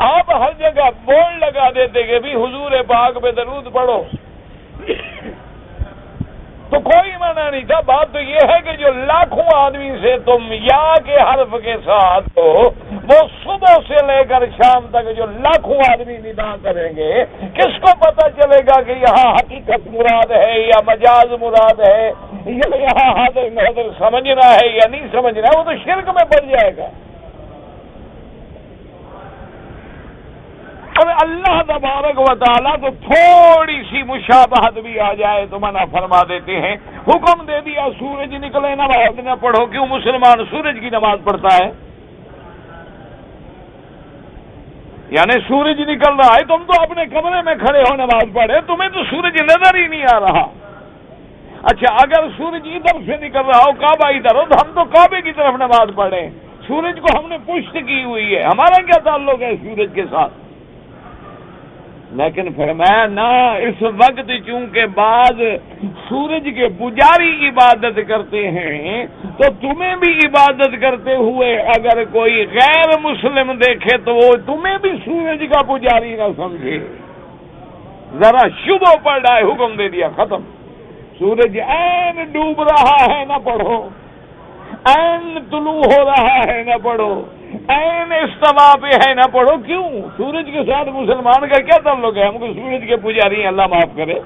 آپ ہر جگہ بورڈ لگا دیتے کہ بھی حضور پاک پہ درود پڑھو تو کوئی منع نہیں تھا۔ بات تو یہ ہے کہ جو لاکھوں آدمی سے تم یا کے حرف کے ساتھ ہو، وہ صبح سے لے کر شام تک جو لاکھوں آدمی ندا کریں گے، کس کو پتہ چلے گا کہ یہاں حقیقت مراد ہے یا مجاز مراد ہے، یا یہاں حاضر ناظر سمجھنا ہے یا نہیں سمجھنا ہے؟ وہ تو شرک میں پڑ جائے گا۔ اور اللہ تبارک و تعالیٰ تو تھوڑی سی مشابہت بھی آ جائے تو منع فرما دیتے ہیں۔ حکم دے دیا سورج نکلے نماز نہ پڑھو، کیوں مسلمان سورج کی نماز پڑھتا ہے؟ یعنی سورج نکل رہا ہے، تم تو اپنے کمرے میں کھڑے ہو نماز پڑھے، تمہیں تو سورج نظر ہی نہیں آ رہا۔ اچھا اگر سورج ادھر سے نکل رہا ہو، کعبہ ادھر ہو، تو ہم تو کعبے کی طرف نماز پڑھیں، سورج کو ہم نے پشت کی ہوئی ہے، ہمارا کیا تعلق ہے سورج کے ساتھ؟ لیکن فرمایا نہ، اس وقت چونکہ بعض سورج کے پجاری عبادت کرتے ہیں تو تمہیں بھی عبادت کرتے ہوئے اگر کوئی غیر مسلم دیکھے تو وہ تمہیں بھی سورج کا پجاری نہ سمجھے۔ ذرا شبہ پڑ رہا ہے، حکم دے دیا، ختم۔ سورج عین ڈوب رہا ہے نہ پڑھو، عین طلوع ہو رہا ہے نہ پڑھو، عین استوا پہ ہے نہ پڑھو۔ کیوں؟ سورج کے ساتھ مسلمان کا کیا تعلق ہے؟ ہم کو سورج کے پجاری ہیں، اللہ معاف کرے۔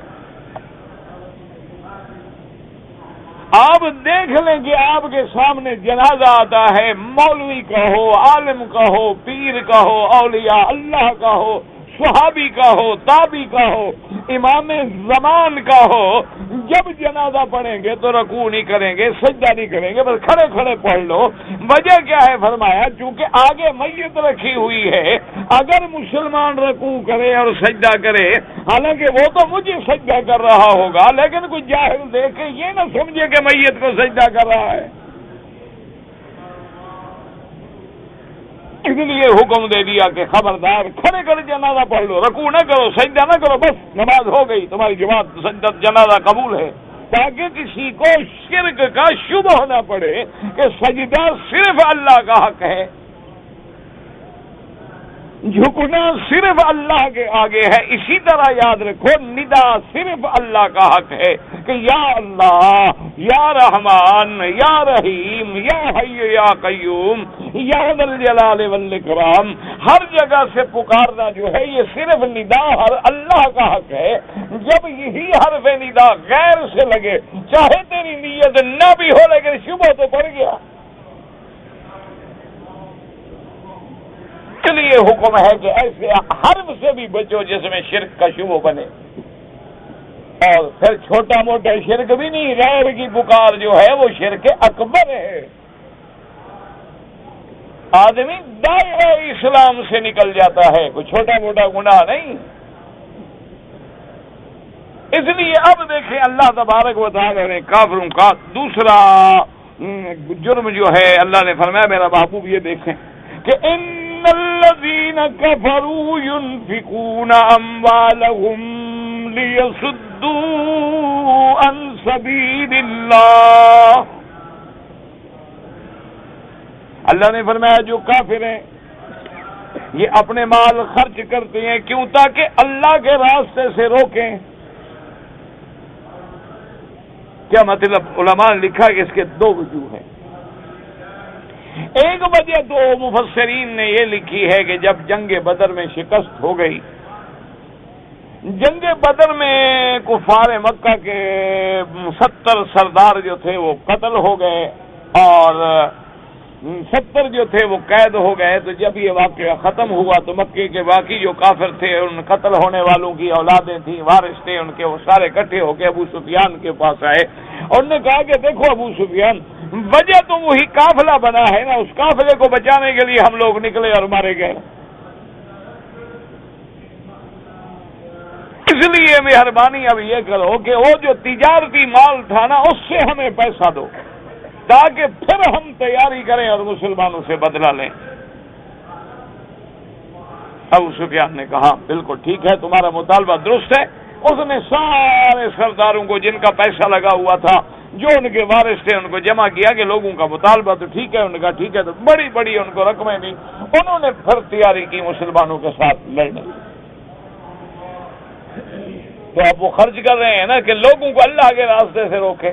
آپ دیکھ لیں کہ آپ کے سامنے جنازہ آتا ہے، مولوی کا ہو، عالم کا ہو، پیر کا ہو، اولیاء اللہ کا ہو، صحابی کا ہو، تابعی کا ہو، امام زمان کا ہو، جب جنازہ پڑھیں گے تو رکوع نہیں کریں گے، سجدہ نہیں کریں گے، بس کھڑے کھڑے پڑھ لو۔ وجہ کیا ہے؟ فرمایا چونکہ آگے میت رکھی ہوئی ہے، اگر مسلمان رکوع کرے اور سجدہ کرے، حالانکہ وہ تو مجھے سجدہ کر رہا ہوگا، لیکن کوئی جاہل دیکھے یہ نہ سمجھے کہ میت کو سجدہ کر رہا ہے۔ اس لیے حکم دے دیا کہ خبردار کھڑے کھڑے جنازہ پڑھ لو، رکوع نہ کرو، سجدہ نہ کرو، بس نماز ہو گئی، تمہاری جماعت جنازہ قبول ہے، تاکہ کسی کو شرک کا شبہ نہ پڑے کہ سجدہ صرف اللہ کا حق ہے، جھکنا صرف اللہ کے آگے ہے۔ اسی طرح یاد رکھو ندا صرف اللہ کا حق ہے کہ یا اللہ، یا رحمان، یا رحیم، یا حی یا قیوم، یا ذا الجلال والاکرام، ہر جگہ سے پکارنا جو ہے یہ صرف ندا ہر اللہ کا حق ہے۔ جب یہی حرف ندا غیر سے لگے، چاہے تیری نیت نہ بھی ہو لیکن شبہ تو پڑ گیا۔ اس لیے حکم ہے کہ ایسے حرف سے بھی بچو جس میں شرک کا شبہ بنے، اور پھر چھوٹا موٹا شرک بھی نہیں، غیر کی پکار جو ہے وہ شرک اکبر ہے۔ آدمی دائرہ اسلام سے نکل جاتا ہے، کوئی چھوٹا موٹا گناہ نہیں۔ اس لیے اب دیکھیں اللہ تبارک و تعالی نے کافروں کا دوسرا جرم جو ہے اللہ نے فرمایا، میرا محبوب یہ دیکھیں کہ ان الذين كفروا ينفقون اموالهم ليصدوا عن سبيل الله۔ اللہ نے فرمایا جو کافر ہیں یہ اپنے مال خرچ کرتے ہیں، کیوں؟ تاکہ اللہ کے راستے سے روکیں۔ کیا مطلب؟ علماء نے لکھا کہ اس کے دو وجوہ ہیں۔ ایک وجہ تو مفسرین نے یہ لکھی ہے کہ جب جنگ بدر میں شکست ہو گئی، جنگ بدر میں کفار مکہ کے 70 سردار جو تھے وہ قتل ہو گئے اور 70 جو تھے وہ قید ہو گئے. تو جب یہ واقعہ ختم ہوا تو مکے کے باقی جو کافر تھے ان قتل ہونے والوں کی اولادیں تھیں، وارث تھے ان کے، وہ سارے اکٹھے ہو کے ابو سفیان کے پاس آئے اور نے کہا کہ دیکھو ابو سفیان، وجہ تو وہی قافلہ بنا ہے نا، اس قافلے کو بچانے کے لیے ہم لوگ نکلے اور مارے گئے. اس لیے مہربانی اب یہ کرو کہ وہ جو تجارتی مال تھا نا اس سے ہمیں پیسہ دو تاکہ پھر ہم تیاری کریں اور مسلمانوں سے بدلہ لیں. ابو سفیان نے کہا بالکل ٹھیک ہے، تمہارا مطالبہ درست ہے. اس نے سارے سرداروں کو جن کا پیسہ لگا ہوا تھا، جو ان کے وارث تھے، ان کو جمع کیا کہ لوگوں کا مطالبہ تو ٹھیک ہے. انہوں نے کہا ٹھیک ہے، تو بڑی بڑی ان کو رقمیں دی. انہوں نے پھر تیاری کی مسلمانوں کے ساتھ لڑنے. تو اب وہ خرچ کر رہے ہیں نا کہ لوگوں کو اللہ کے راستے سے روکے.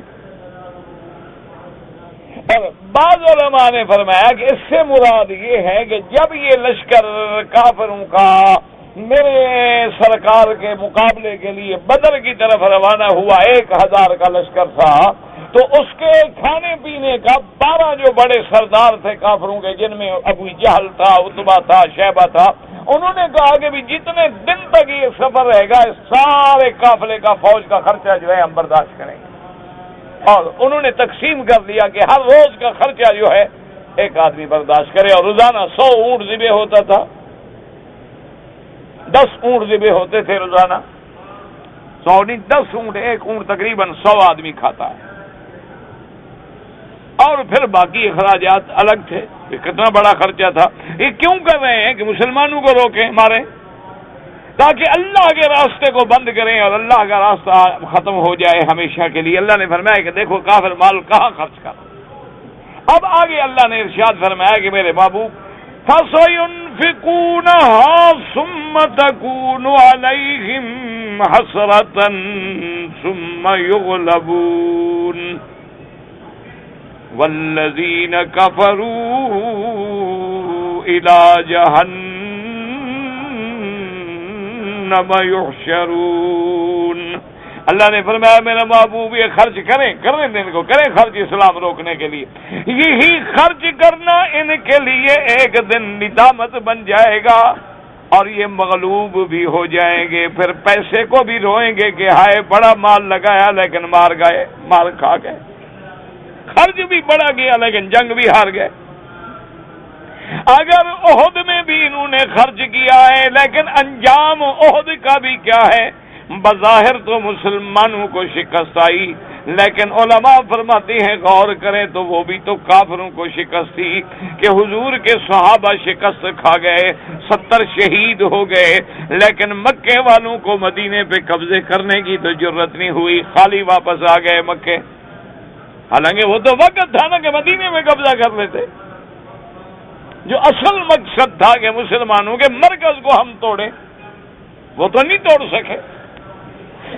اور بعض علماء نے فرمایا کہ اس سے مراد یہ ہے کہ جب یہ لشکر کافروں کا میرے سرکار کے مقابلے کے لیے بدر کی طرف روانہ ہوا، 1000 کا لشکر تھا، تو اس کے کھانے پینے کا 12 جو بڑے سردار تھے کافروں کے، جن میں ابو جہل تھا، عتبہ تھا، شیبہ تھا، انہوں نے کہا کہ بھی جتنے دن تک یہ سفر رہے گا اس سارے قافلے کا فوج کا خرچہ جو ہے ہم برداشت کریں گے. اور انہوں نے تقسیم کر دیا کہ ہر روز کا خرچہ جو ہے ایک آدمی برداشت کرے. اور روزانہ 100 اونٹ ذبح ہوتا تھا، 10 اونٹ ذبح ہوتے تھے روزانہ. 100 نہیں 10 اونٹ، ایک اونٹ تقریباً 100 آدمی کھاتا ہے. اور پھر باقی اخراجات الگ تھے. یہ کتنا بڑا خرچہ تھا. یہ کیوں کر رہے ہیں کہ مسلمانوں کو روکیں، ماریں، تاکہ اللہ کے راستے کو بند کریں اور اللہ کا راستہ ختم ہو جائے ہمیشہ کے لیے. اللہ نے فرمایا کہ دیکھو کافر مال کہاں خرچ کر. اب آگے اللہ نے ارشاد فرمایا کہ میرے محبوب فَسَيُنْفِقُونَهَا ثُمَّ تَكُونُ عَلَيْهِمْ حَسْرَةً ثُمَّ يُغْلَبُونَ وَالَّذِينَ كَفَرُوا إِلَى جَهَنَّمَ يُحْشَرُونَ. اللہ نے فرمایا میرا محبوب یہ خرچ کریں دن کو کریں خرچ اسلام روکنے کے لیے. یہی خرچ کرنا ان کے لیے ایک دن ندامت بن جائے گا اور یہ مغلوب بھی ہو جائیں گے. پھر پیسے کو بھی روئیں گے کہ ہائے بڑا مال لگایا لیکن مار کھا گئے. خرچ بھی بڑا گیا لیکن جنگ بھی ہار گئے. اگر احد میں بھی انہوں نے خرچ کیا ہے لیکن انجام احد کا بھی کیا ہے؟ بظاہر تو مسلمانوں کو شکست آئی، لیکن علماء فرماتے ہیں غور کریں تو وہ بھی تو کافروں کو شکست تھی کہ حضور کے صحابہ شکست کھا گئے، 70 شہید ہو گئے، لیکن مکے والوں کو مدینے پہ قبضے کرنے کی تو جرت نہیں ہوئی، خالی واپس آ گئے مکے. حالانکہ وہ تو وقت تھا نا کہ مدینے میں قبضہ کر لیتے. جو اصل مقصد تھا کہ مسلمانوں کے مرکز کو ہم توڑیں، وہ تو نہیں توڑ سکے.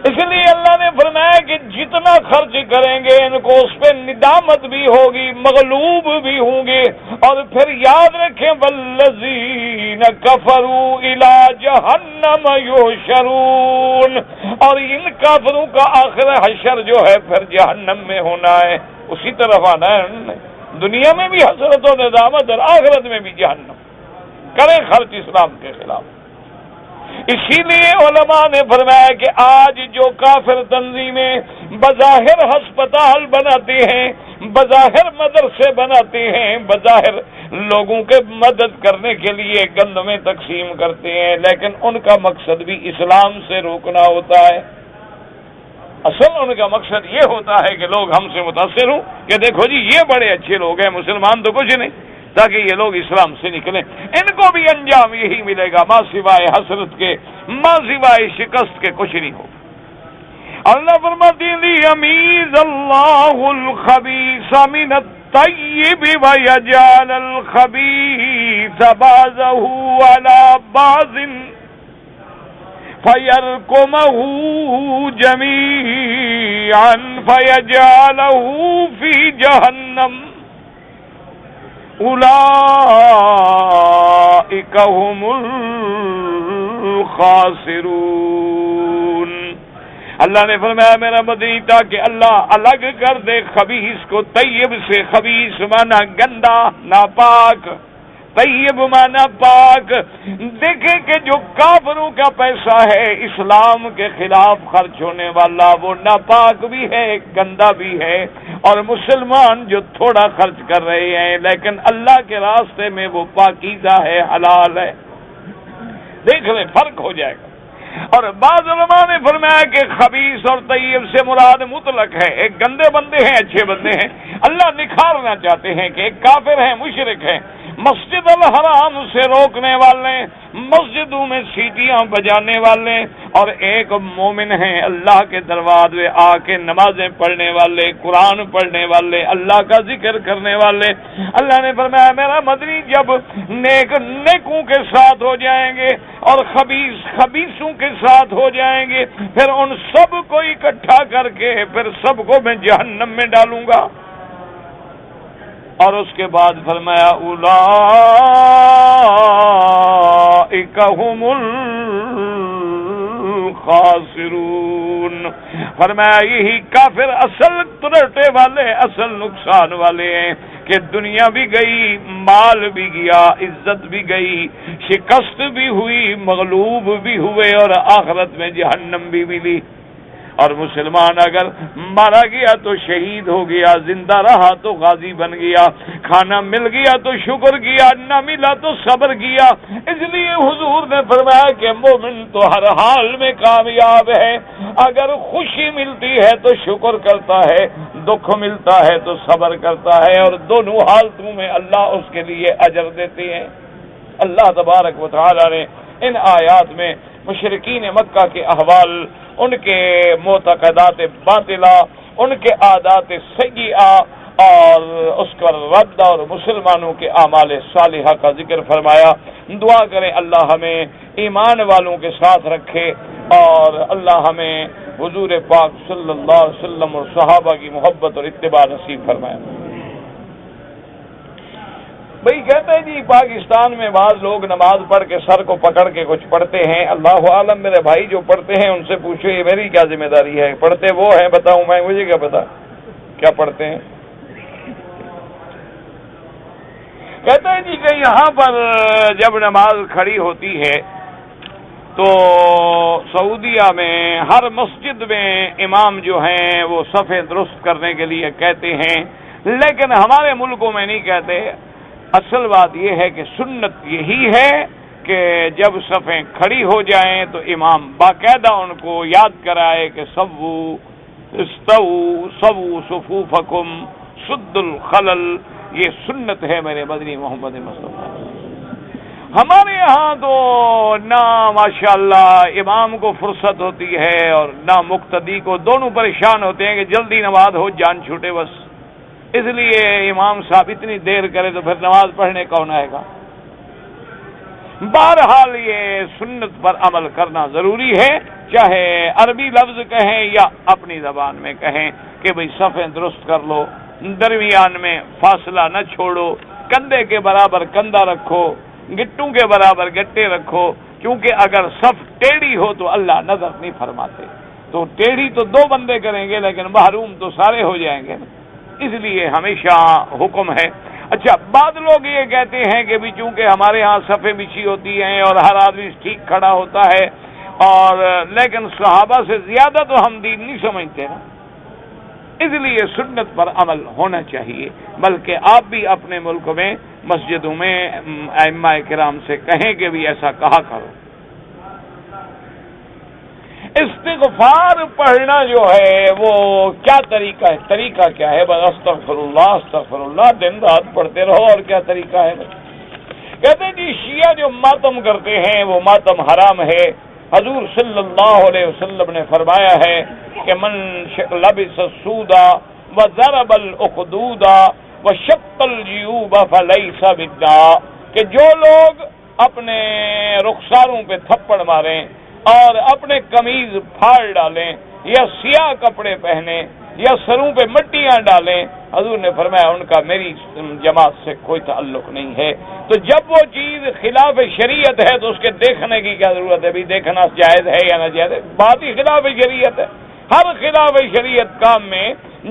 اس لیے اللہ نے فرمایا کہ جتنا خرچ کریں گے ان کو اس پہ ندامت بھی ہوگی، مغلوب بھی ہوں گے. اور پھر یاد رکھیں والذین کفروا الی جہنم یحشرون، اور ان کافروں کا آخر حشر جو ہے پھر جہنم میں ہونا ہے، اسی طرف آنا ہے. دنیا میں بھی حسرت و ندامت اور آخرت میں بھی جہنم. کریں خرچ اسلام کے خلاف. اسی لیے علماء نے فرمایا کہ آج جو کافر تنظیمیں بظاہر ہسپتال بناتے ہیں، بظاہر مدرسے بناتے ہیں، بظاہر لوگوں کے مدد کرنے کے لیے گندمیں تقسیم کرتے ہیں، لیکن ان کا مقصد بھی اسلام سے روکنا ہوتا ہے. اصل ان کا مقصد یہ ہوتا ہے کہ لوگ ہم سے متاثر ہوں کہ دیکھو جی یہ بڑے اچھے لوگ ہیں، مسلمان تو کچھ نہیں، تاکہ یہ لوگ اسلام سے نکلیں. ان کو بھی انجام یہی ملے گا، ماں سوائے حسرت کے، ماں سوائے شکست کے کچھ نہیں ہوگا. اللہ فرماتے ہیں لیمیز اللہ الخبیث من الطیب ویجعل الخبیث بعضہ علی بعض فَيَرْكُمَهُ جَمِيعًا فَيَجْعَلَهُ فِي جَهَنَّمَ أُولَئِكَ هُمُ الخاسرون۔ اللہ نے فرمایا میرا مدنی تاکہ اللہ الگ کر دے خبیث کو طیب سے۔ خبیث مانا گندا، ناپاک، طیب مانا پاک۔ دیکھیں کہ جو کافروں کا پیسہ ہے اسلام کے خلاف خرچ ہونے والا، وہ ناپاک بھی ہے، گندا بھی ہے، اور مسلمان جو تھوڑا خرچ کر رہے ہیں لیکن اللہ کے راستے میں وہ پاکیزہ ہے، حلال ہے۔ دیکھ لیں فرق ہو جائے گا۔ اور بعض علماء نے فرمایا کہ خبیث اور طیب سے مراد مطلق ہے، ایک گندے بندے ہیں، اچھے بندے ہیں، اللہ نکھارنا چاہتے ہیں کہ ایک کافر ہیں، مشرک ہیں، مسجد الحرام سے روکنے والے، مسجدوں میں سیٹیاں بجانے والے، اور ایک مومن ہیں اللہ کے دروازے آ کے نمازیں پڑھنے والے، قرآن پڑھنے والے، اللہ کا ذکر کرنے والے۔ اللہ نے فرمایا میرا مدنی جب نیک نیکوں کے ساتھ ہو جائیں گے اور خبیث خبیثوں کے ساتھ ہو جائیں گے، پھر ان سب کو اکٹھا کر کے پھر سب کو میں جہنم میں ڈالوں گا۔ اور اس کے بعد فرمایا اولئک هم الخاسرون، فرمایا یہی کافر اصل ترٹے والے، اصل نقصان والے ہیں کہ دنیا بھی گئی، مال بھی گیا، عزت بھی گئی، شکست بھی ہوئی، مغلوب بھی ہوئے، اور آخرت میں جہنم بھی ملی۔ اور مسلمان اگر مارا گیا تو شہید ہو گیا، زندہ رہا تو غازی بن گیا، کھانا مل گیا تو شکر کیا، نہ ملا تو صبر کیا۔ اس لیے حضور نے فرمایا کہ مومن تو ہر حال میں کامیاب ہے، اگر خوشی ملتی ہے تو شکر کرتا ہے، دکھ ملتا ہے تو صبر کرتا ہے، اور دونوں حالتوں میں اللہ اس کے لیے اجر دیتے ہیں۔ اللہ تبارک و تعالی نے ان آیات میں مشرکین مکہ کے احوال، ان کے معتقدات باطلہ، ان کے عادات سیئہ اور اس کا رد، اور مسلمانوں کے اعمال صالحہ کا ذکر فرمایا۔ دعا کریں اللہ ہمیں ایمان والوں کے ساتھ رکھے، اور اللہ ہمیں حضور پاک صلی اللہ علیہ وسلم اور صحابہ کی محبت اور اتباع نصیب فرمائے۔ بھئی کہتے ہیں جی پاکستان میں بعض لوگ نماز پڑھ کے سر کو پکڑ کے کچھ پڑھتے ہیں، اللہ عالم، میرے بھائی جو پڑھتے ہیں ان سے پوچھو یہ میری کیا ذمہ داری ہے، پڑھتے وہ ہیں بتاؤں میں، مجھے کیا پتا کیا پڑھتے ہیں۔ کہتے ہیں جی کہ یہاں پر جب نماز کھڑی ہوتی ہے تو سعودیہ میں ہر مسجد میں امام جو ہیں وہ صفیں درست کرنے کے لیے کہتے ہیں، لیکن ہمارے ملکوں میں نہیں کہتے۔ اصل بات یہ ہے کہ سنت یہی ہے کہ جب صفیں کھڑی ہو جائیں تو امام باقاعدہ ان کو یاد کرائے کہ سووا استووا سووا صفوفکم سد الخلل، یہ سنت ہے میرے مدنی محمد مصطفیٰ۔ ہمارے یہاں تو نہ ماشاءاللہ امام کو فرصت ہوتی ہے اور نہ مقتدی کو، دونوں پریشان ہوتے ہیں کہ جلدی نماز ہو، جان چھوٹے بس، اس لیے امام صاحب اتنی دیر کرے تو پھر نماز پڑھنے کون آئے گا۔ بہرحال یہ سنت پر عمل کرنا ضروری ہے، چاہے عربی لفظ کہیں یا اپنی زبان میں کہیں کہ بھئی صفیں درست کر لو، درمیان میں فاصلہ نہ چھوڑو، کندھے کے برابر کندھا رکھو، گٹوں کے برابر گٹے رکھو، کیونکہ اگر صف ٹیڑھی ہو تو اللہ نظر نہیں فرماتے۔ تو ٹیڑھی تو دو بندے کریں گے لیکن محروم تو سارے ہو جائیں گے، اس لیے ہمیشہ حکم ہے۔ اچھا بعض لوگ یہ کہتے ہیں کہ بھی چونکہ ہمارے ہاں صفیں بچھی ہوتی ہیں اور ہر آدمی ٹھیک کھڑا ہوتا ہے، اور لیکن صحابہ سے زیادہ تو ہم دین نہیں سمجھتے نا، اس لیے سنت پر عمل ہونا چاہیے۔ بلکہ آپ بھی اپنے ملک میں مسجدوں میں ائمہ کرام سے کہیں کہ بھی ایسا کہا کرو۔ استغفار پڑھنا جو ہے وہ کیا طریقہ ہے، طریقہ کیا ہے؟ بس استغفر اللہ دن رات پڑھتے رہو، اور کیا طریقہ ہے؟ کہتے ہیں جی شیعہ جو ماتم کرتے ہیں وہ ماتم حرام ہے۔ حضور صلی اللہ علیہ وسلم نے فرمایا ہے کہ من لبس السودا وضرب الاخدود وشق الجیوب فلیس منا، کہ جو لوگ اپنے رخساروں پہ تھپڑ ماریں اور اپنے قمیض پھاڑ ڈالیں یا سیاہ کپڑے پہنیں یا سروں پہ مٹیاں ڈالیں، حضور نے فرمایا ان کا میری جماعت سے کوئی تعلق نہیں ہے۔ تو جب وہ چیز خلاف شریعت ہے تو اس کے دیکھنے کی کیا ضرورت ہے؟ بھی دیکھنا جائز ہے یا ناجائز ہے؟ بات ہی خلاف شریعت ہے۔ ہر خلاف شریعت کام میں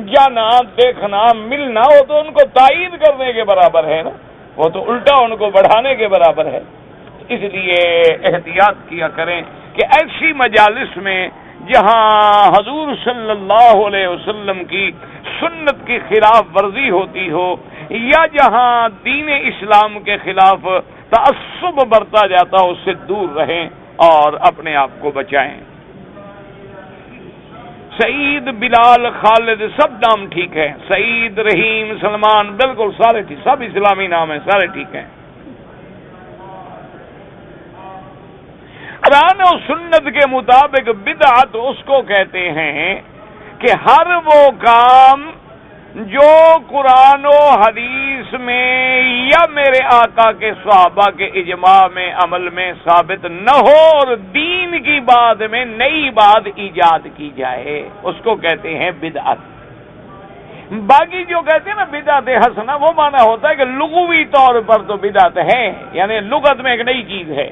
جانا، دیکھنا، ملنا، وہ تو ان کو تائید کرنے کے برابر ہے نا، وہ تو الٹا ان کو بڑھانے کے برابر ہے۔ اس لیے احتیاط کیا کریں کہ ایسی مجالس میں جہاں حضور صلی اللہ علیہ وسلم کی سنت کی خلاف ورزی ہوتی ہو یا جہاں دین اسلام کے خلاف تعصب برتا جاتا ہو، اس سے دور رہیں اور اپنے آپ کو بچائیں۔ سعید، بلال، خالد سب نام ٹھیک ہے، سعید، رحیم، سلمان، بالکل سارے ٹھیک، سب اسلامی نام ہیں، سارے ٹھیک ہیں۔ قرآن و سنت کے مطابق بدعت اس کو کہتے ہیں کہ ہر وہ کام جو قرآن و حدیث میں یا میرے آقا کے صحابہ کے اجماع میں عمل میں ثابت نہ ہو اور دین کی بات میں نئی بات ایجاد کی جائے، اس کو کہتے ہیں بدعت۔ باقی جو کہتے ہیں نا بدعت حسنہ، وہ معنی ہوتا ہے کہ لغوی طور پر تو بدعت ہے، یعنی لغت میں ایک نئی چیز ہے،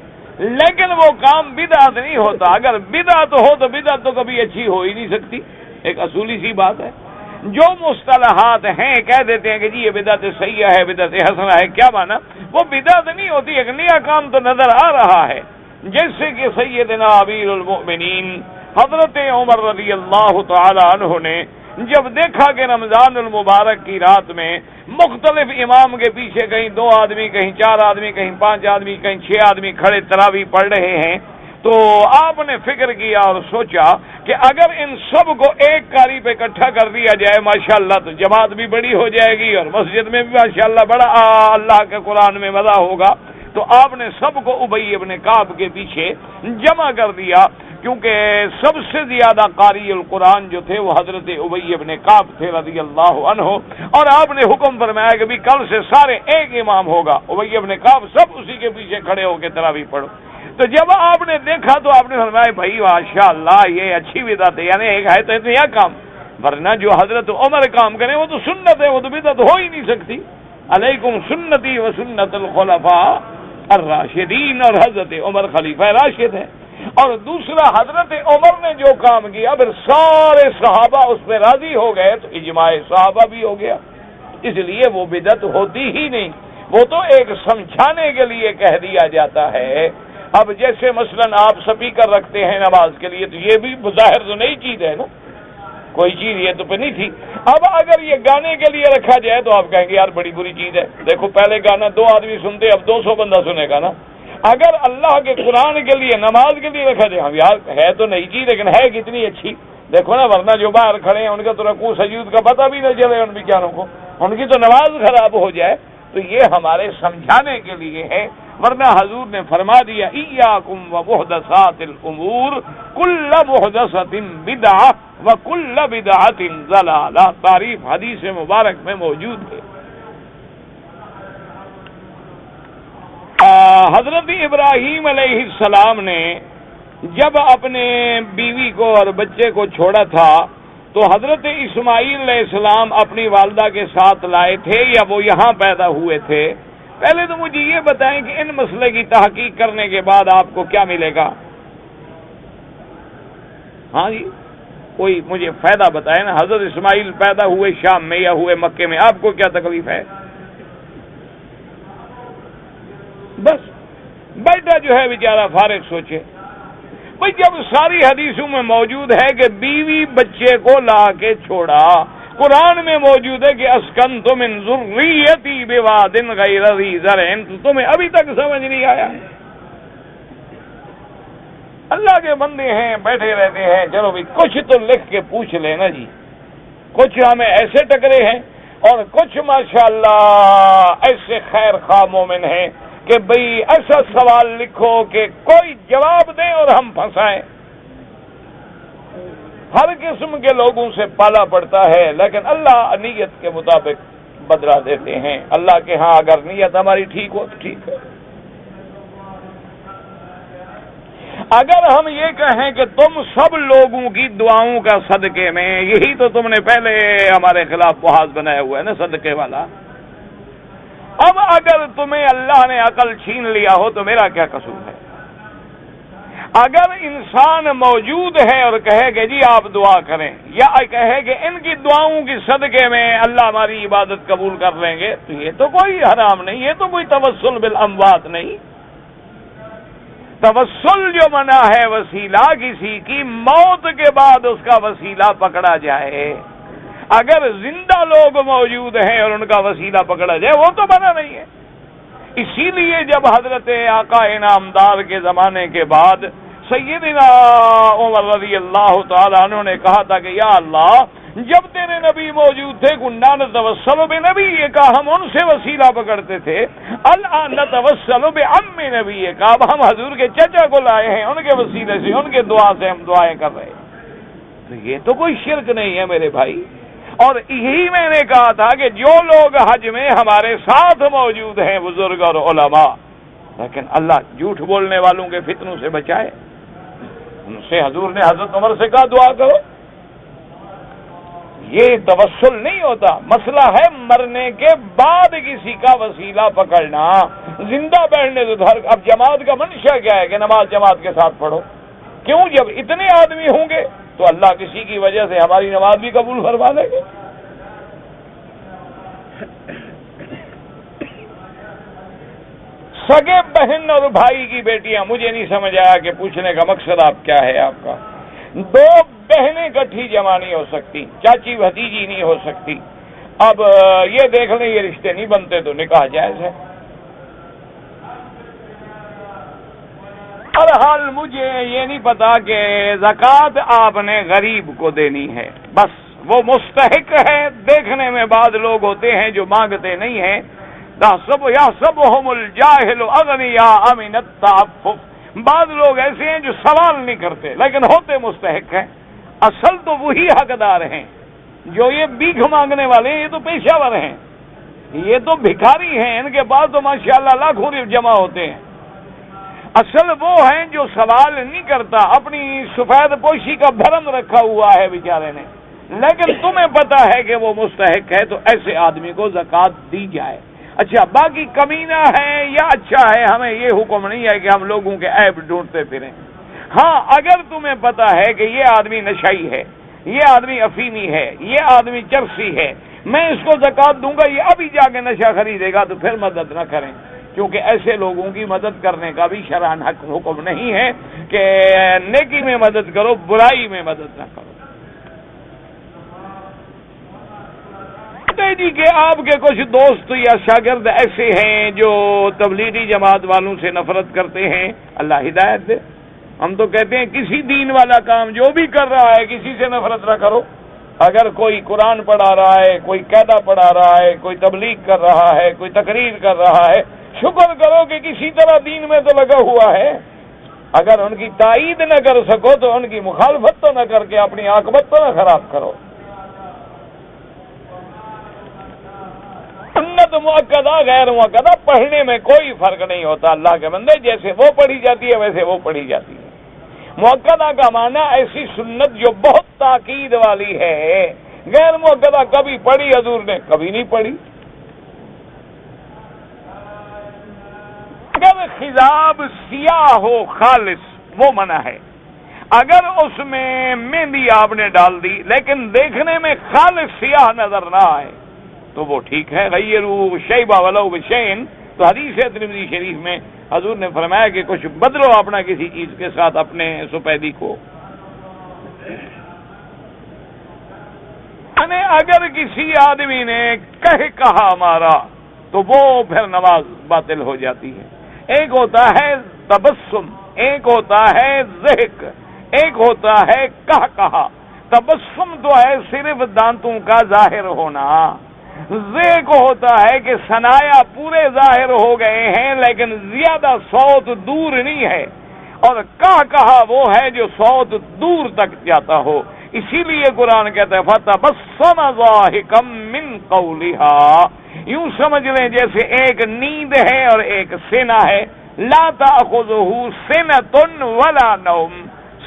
لیکن وہ کام بدعت نہیں ہوتا۔ اگر بدعت ہو تو بدعت تو کبھی اچھی ہو ہی نہیں سکتی، ایک اصولی سی بات ہے۔ جو مصطلحات ہیں کہہ دیتے ہیں کہ جی یہ بدعت سیئہ ہے، بدعت حسنہ ہے، کیا معنی؟ وہ بدعت نہیں ہوتی، ایک نیا کام تو نظر آ رہا ہے۔ جیسے کہ سیدنا امیر المؤمنین حضرت عمر رضی اللہ تعالی عنہ نے جب دیکھا کہ رمضان المبارک کی رات میں مختلف امام کے پیچھے کہیں 2 آدمی، کہیں 4 آدمی، کہیں 5 آدمی، کہیں 6 آدمی کھڑے تراویح پڑھ رہے ہیں، تو آپ نے فکر کیا اور سوچا کہ اگر ان سب کو ایک قاری پہ اکٹھا کر دیا جائے ماشاءاللہ تو جماعت بھی بڑی ہو جائے گی اور مسجد میں بھی ماشاءاللہ بڑا اللہ کے قرآن میں مزہ ہوگا۔ تو آپ نے سب کو ابی ابن کعب کے پیچھے جمع کر دیا، کیونکہ سب سے زیادہ قاری القرآن جو تھے وہ حضرت ابی ابن کعب تھے رضی اللہ عنہ، اور آپ نے حکم فرمایا کہ بھی کل سے سارے ایک امام ہوگا، ابی ابن کعب سب اسی کے پیچھے کھڑے ہو کے تراویح پڑھو۔ تو جب آپ نے دیکھا تو آپ نے فرمایا بھائی ماشاءاللہ یہ اچھی بدعت ہے، یعنی ایک ہے تو اتنا کام، ورنہ جو حضرت عمر کام کریں وہ تو سنت ہے، وہ تو بدعت ہو ہی نہیں سکتی۔ علیکم سنتی و سنت الخلفاء الراشدین، اور حضرت عمر خلیفہ راشد ہے۔ اور دوسرا حضرت عمر نے جو کام کیا پھر سارے صحابہ اس پہ راضی ہو گئے تو اجماع صحابہ بھی ہو گیا، اس لیے وہ بدعت ہوتی ہی نہیں، وہ تو ایک سمجھانے کے لیے کہہ دیا جاتا ہے۔ اب جیسے مثلا آپ سپیکر رکھتے ہیں نماز کے لیے تو یہ بھی بظاہر تو نئی چیز ہے نا، کوئی چیز یہ تو پہ نہیں تھی۔ اب اگر یہ گانے کے لیے رکھا جائے تو آپ کہیں گے یار بڑی بری چیز ہے، دیکھو پہلے گانا 2 آدمی سنتے، اب 200 بندہ سنے گا نا۔ اگر اللہ کے قرآن کے لیے نماز کے لیے رکھا جائے، ہم یار ہے تو نئی چیز لیکن ہے کتنی اچھی، دیکھو نا، ورنہ جو باہر کھڑے ہیں ان کا تو رکوع سجود کا پتہ بھی نہ چلے، ان بیچاروں کو، ان کی تو نماز خراب ہو جائے۔ تو یہ ہمارے سمجھانے کے لیے ہے، ورنہ حضور نے فرما دیا ایاکم ومحدثات الامور کل محدثۃ بدعہ وکل بدعۃ ضلالہ، تعریف حدیث مبارک میں موجود ہے۔ حضرت ابراہیم علیہ السلام نے جب اپنے بیوی کو اور بچے کو چھوڑا تھا تو حضرت اسماعیل علیہ السلام اپنی والدہ کے ساتھ لائے تھے یا وہ یہاں پیدا ہوئے تھے؟ پہلے تو مجھے یہ بتائیں کہ ان مسئلے کی تحقیق کرنے کے بعد آپ کو کیا ملے گا؟ ہاں جی، کوئی مجھے فائدہ بتائے نا۔ حضرت اسماعیل پیدا ہوئے شام میں یا ہوئے مکے میں، آپ کو کیا تکلیف ہے؟ بس بیٹا جو ہے بیچارہ فارغ سوچے بھائی، جب ساری حدیثوں میں موجود ہے کہ بیوی بچے کو لا کے چھوڑا، قرآن میں موجود ہے کہ اسکنت من ذریتی بواد غیر ذی زرع، تمہیں ابھی تک سمجھ نہیں آیا؟ اللہ کے بندے ہیں بیٹھے رہتے ہیں، چلو بھائی کچھ تو لکھ کے پوچھ لینا جی، کچھ ہمیں ایسے ٹکرے ہیں اور کچھ ماشاءاللہ ایسے خیر خواہ مومن ہیں کہ بھئی ایسا سوال لکھو کہ کوئی جواب دیں اور ہم پھنسائیں۔ ہر قسم کے لوگوں سے پالا پڑتا ہے، لیکن اللہ نیت کے مطابق بدلہ دیتے ہیں۔ اللہ کے ہاں اگر نیت ہماری ٹھیک ہو تو ٹھیک ہے۔ اگر ہم یہ کہیں کہ تم سب لوگوں کی دعاؤں کا صدقے میں، یہی تو تم نے پہلے ہمارے خلاف محاذ بنایا ہوا ہے نا صدقے والا، اب اگر تمہیں اللہ نے عقل چھین لیا ہو تو میرا کیا قصور ہے؟ اگر انسان موجود ہے اور کہے کہ جی آپ دعا کریں، یا کہے کہ ان کی دعاؤں کی صدقے میں اللہ ہماری عبادت قبول کر لیں گے، تو یہ تو کوئی حرام نہیں، یہ تو کوئی توسل بالاموات نہیں۔ توسل جو منع ہے وسیلہ کسی کی موت کے بعد اس کا وسیلہ پکڑا جائے، اگر زندہ لوگ موجود ہیں اور ان کا وسیلہ پکڑا جائے وہ تو منع نہیں ہے۔ اسی لیے جب حضرت آقا انعامدار کے زمانے کے بعد سیدنا عمر رضی اللہ تعالیٰ عنہ نے کہا تھا کہ یا اللہ، جب تیرے نبی موجود تھے کننا نتوسل بنبی کا، ہم ان سے وسیلہ پکڑتے تھے، الان نتوسل بعم نبی کا، اب ہم حضور کے چچا کو لائے ہیں، ان کے وسیلے سے، ان کے دعا سے ہم دعائیں کر رہے ہیں۔ تو یہ تو کوئی شرک نہیں ہے میرے بھائی۔ اور یہی میں نے کہا تھا کہ جو لوگ حج میں ہمارے ساتھ موجود ہیں بزرگ اور علماء، لیکن اللہ جھوٹ بولنے والوں کے فتنوں سے بچائے، ان سے حضور نے حضرت عمر سے کہا دعا کرو۔ یہ توسل نہیں ہوتا، مسئلہ ہے مرنے کے بعد کسی کا وسیلہ پکڑنا، زندہ بیٹھنے تو اب جماعت کا منشا کیا ہے کہ نماز جماعت کے ساتھ پڑھو، کیوں؟ جب اتنے آدمی ہوں گے تو اللہ کسی کی وجہ سے ہماری نماز بھی قبول فرما لے گے۔ سگے بہن اور بھائی کی بیٹیاں، مجھے نہیں سمجھ آیا کہ پوچھنے کا مقصد آپ کیا ہے آپ کا۔ دو بہنیں کٹھی جمع نہیں ہو سکتی، چاچی بھتیجی نہیں ہو سکتی۔ اب یہ دیکھ لیں یہ رشتے نہیں بنتے تو نکاح جائز ہے۔ بہرحال مجھے یہ نہیں پتا کہ زکوٰۃ آپ نے غریب کو دینی ہے، بس وہ مستحق ہے۔ دیکھنے میں بعض لوگ ہوتے ہیں جو مانگتے نہیں ہیں، یحسبهم الجاہل اغنیاء من التعفف، بعض لوگ ایسے ہیں جو سوال نہیں کرتے لیکن ہوتے مستحق ہیں، اصل تو وہی حقدار ہیں۔ جو یہ بھیک مانگنے والے ہیں یہ تو پیشہ ور ہیں، یہ تو بھکاری ہیں، ان کے پاس تو ماشاءاللہ لاکھوں جمع ہوتے ہیں۔ اصل وہ ہیں جو سوال نہیں کرتا، اپنی سفید پوشی کا بھرم رکھا ہوا ہے بیچارے نے، لیکن تمہیں پتا ہے کہ وہ مستحق ہے تو ایسے آدمی کو زکوٰۃ دی جائے۔ اچھا باقی کمینہ ہے یا اچھا ہے، ہمیں یہ حکم نہیں ہے کہ ہم لوگوں کے عیب ڈھونڈتے پھریں۔ ہاں اگر تمہیں پتا ہے کہ یہ آدمی نشئی ہے، یہ آدمی افیمی ہے، یہ آدمی چرسی ہے، میں اس کو زکوٰۃ دوں گا، یہ ابھی جا کے نشہ خریدے گا، تو پھر مدد نہ کریں، کیونکہ ایسے لوگوں کی مدد کرنے کا بھی شرعاً حکم نہیں ہے کہ نیکی میں مدد کرو، برائی میں مدد نہ کرو۔ جی کہ آپ کے کچھ دوست یا شاگرد ایسے ہیں جو تبلیغی جماعت والوں سے نفرت کرتے ہیں، اللہ ہدایت دے۔ ہم تو کہتے ہیں کسی دین والا کام جو بھی کر رہا ہے کسی سے نفرت نہ کرو۔ اگر کوئی قرآن پڑھا رہا ہے، کوئی قاعدہ پڑھا رہا ہے، کوئی تبلیغ کر رہا ہے، کوئی تقریر کر رہا ہے، شکر کرو کہ کسی طرح دین میں تو لگا ہوا ہے۔ اگر ان کی تائید نہ کر سکو تو ان کی مخالفت تو نہ کر کے اپنی عاقبت تو نہ خراب کرو۔ سنت مؤکدہ غیر مؤکدہ پڑھنے میں کوئی فرق نہیں ہوتا، اللہ کے بندے، جیسے وہ پڑھی جاتی ہے ویسے وہ پڑھی جاتی ہے۔ مؤکدہ کا معنی ایسی سنت جو بہت تاکید والی ہے، غیر مؤکدہ کبھی پڑھی حضور نے کبھی نہیں پڑھی۔ اگر خضاب سیاہ ہو خالص وہ منع ہے، اگر اس میں مہندی آپ نے ڈال دی لیکن دیکھنے میں خالص سیاہ نظر نہ آئے تو وہ ٹھیک ہے۔ غیروا شیبہ ولو بشیء، تو حدیث ہے ترمذی شریف میں حضور نے فرمایا کہ کچھ بدلو اپنا کسی چیز کے ساتھ اپنے سپیدی کو۔ اگر کسی آدمی نے کہا مارا تو وہ پھر نماز باطل ہو جاتی ہے۔ ایک ہوتا ہے تبسم، ایک ہوتا ہے ضحک، ایک ہوتا ہے کہا۔ تبسم تو ہے صرف دانتوں کا ظاہر ہونا، ضحک ہوتا ہے کہ ثنایا پورے ظاہر ہو گئے ہیں لیکن زیادہ صوت دور نہیں ہے، اور کہا وہ ہے جو صوت دور تک جاتا ہو۔ اسی لیے قرآن کہتا ہے فَتَبَسَّمَ ضَاحِكًا مِّن قَوْلِهَا، یوں سمجھ لیں جیسے ایک نیند ہے اور ایک سینہ ہے، لا تأخذہ سنۃ ولا نوم،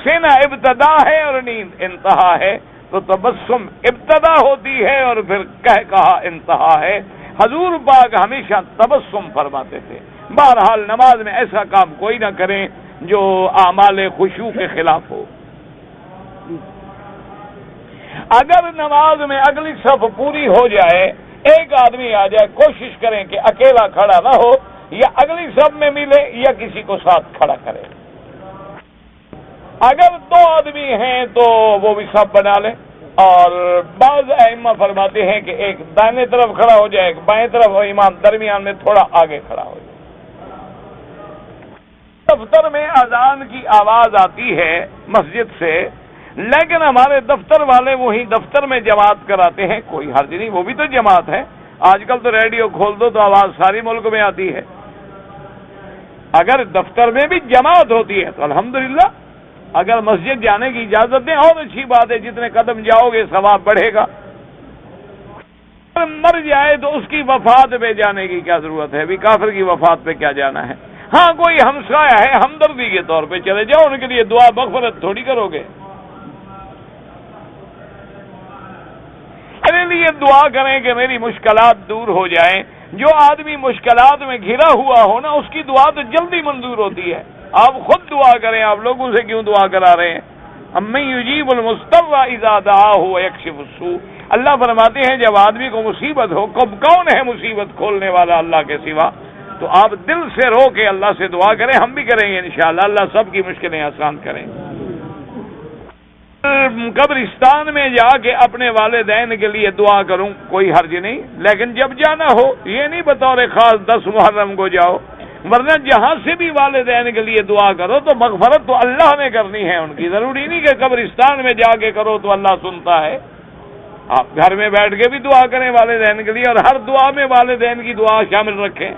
سنہ ابتدا ہے اور نیند انتہا ہے، تو تبسم ابتدا ہوتی ہے اور پھر کہا انتہا ہے۔ حضور پاک ہمیشہ تبسم فرماتے تھے۔ بہرحال نماز میں ایسا کام کوئی نہ کریں جو اعمال خشوع کے خلاف ہو۔ اگر نماز میں اگلی صف پوری ہو جائے، ایک آدمی آ جائے، کوشش کریں کہ اکیلا کھڑا نہ ہو، یا اگلی صف میں ملے یا کسی کو ساتھ کھڑا کرے۔ اگر دو آدمی ہیں تو وہ بھی صف بنا لیں، اور بعض ائمہ فرماتے ہیں کہ ایک دائیں طرف کھڑا ہو جائے، ایک بائیں طرف، اور امام درمیان میں تھوڑا آگے کھڑا ہو جائے۔ دفتر میں اذان کی آواز آتی ہے مسجد سے، لیکن ہمارے دفتر والے وہی دفتر میں جماعت کراتے ہیں، کوئی حرج نہیں، وہ بھی تو جماعت ہے۔ آج کل تو ریڈیو کھول دو تو آواز ساری ملک میں آتی ہے۔ اگر دفتر میں بھی جماعت ہوتی ہے تو الحمدللہ، اگر مسجد جانے کی اجازت دیں اور اچھی بات ہے، جتنے قدم جاؤ گے ثواب بڑھے گا۔ اگر مر جائے تو اس کی وفات پہ جانے کی کیا ضرورت ہے؟ ابھی کافر کی وفات پہ کیا جانا ہے؟ ہاں کوئی ہمسایہ ہے، ہمدردی کے طور پہ چلے جاؤ، ان کے لیے دعا مغفرت تھوڑی کرو گے۔ میرے لیے دعا کریں کہ میری مشکلات دور ہو جائیں۔ جو آدمی مشکلات میں گھرا ہوا ہو نا، اس کی دعا تو جلدی منظور ہوتی ہے۔ آپ خود دعا کریں، آپ لوگوں سے کیوں دعا کرا رہے ہیں؟ امی یجیب المضطر اذا دعاہ ویکشف السوء، اللہ فرماتے ہیں جب آدمی کو مصیبت ہو، کون ہے مصیبت کھولنے والا اللہ کے سوا؟ تو آپ دل سے رو کے اللہ سے دعا کریں، ہم بھی کریں گے انشاءاللہ، اللہ سب کی مشکلیں آسان کریں۔ قبرستان میں جا کے اپنے والدین کے لیے دعا کروں، کوئی حرج نہیں، لیکن جب جانا ہو یہ نہیں بطور خاص 10 محرم کو جاؤ، ورنہ جہاں سے بھی والدین کے لیے دعا کرو تو مغفرت تو اللہ نے کرنی ہے ان کی، ضروری نہیں کہ قبرستان میں جا کے کرو تو اللہ سنتا ہے۔ آپ گھر میں بیٹھ کے بھی دعا کریں والدین کے لیے، اور ہر دعا میں والدین کی دعا شامل رکھیں۔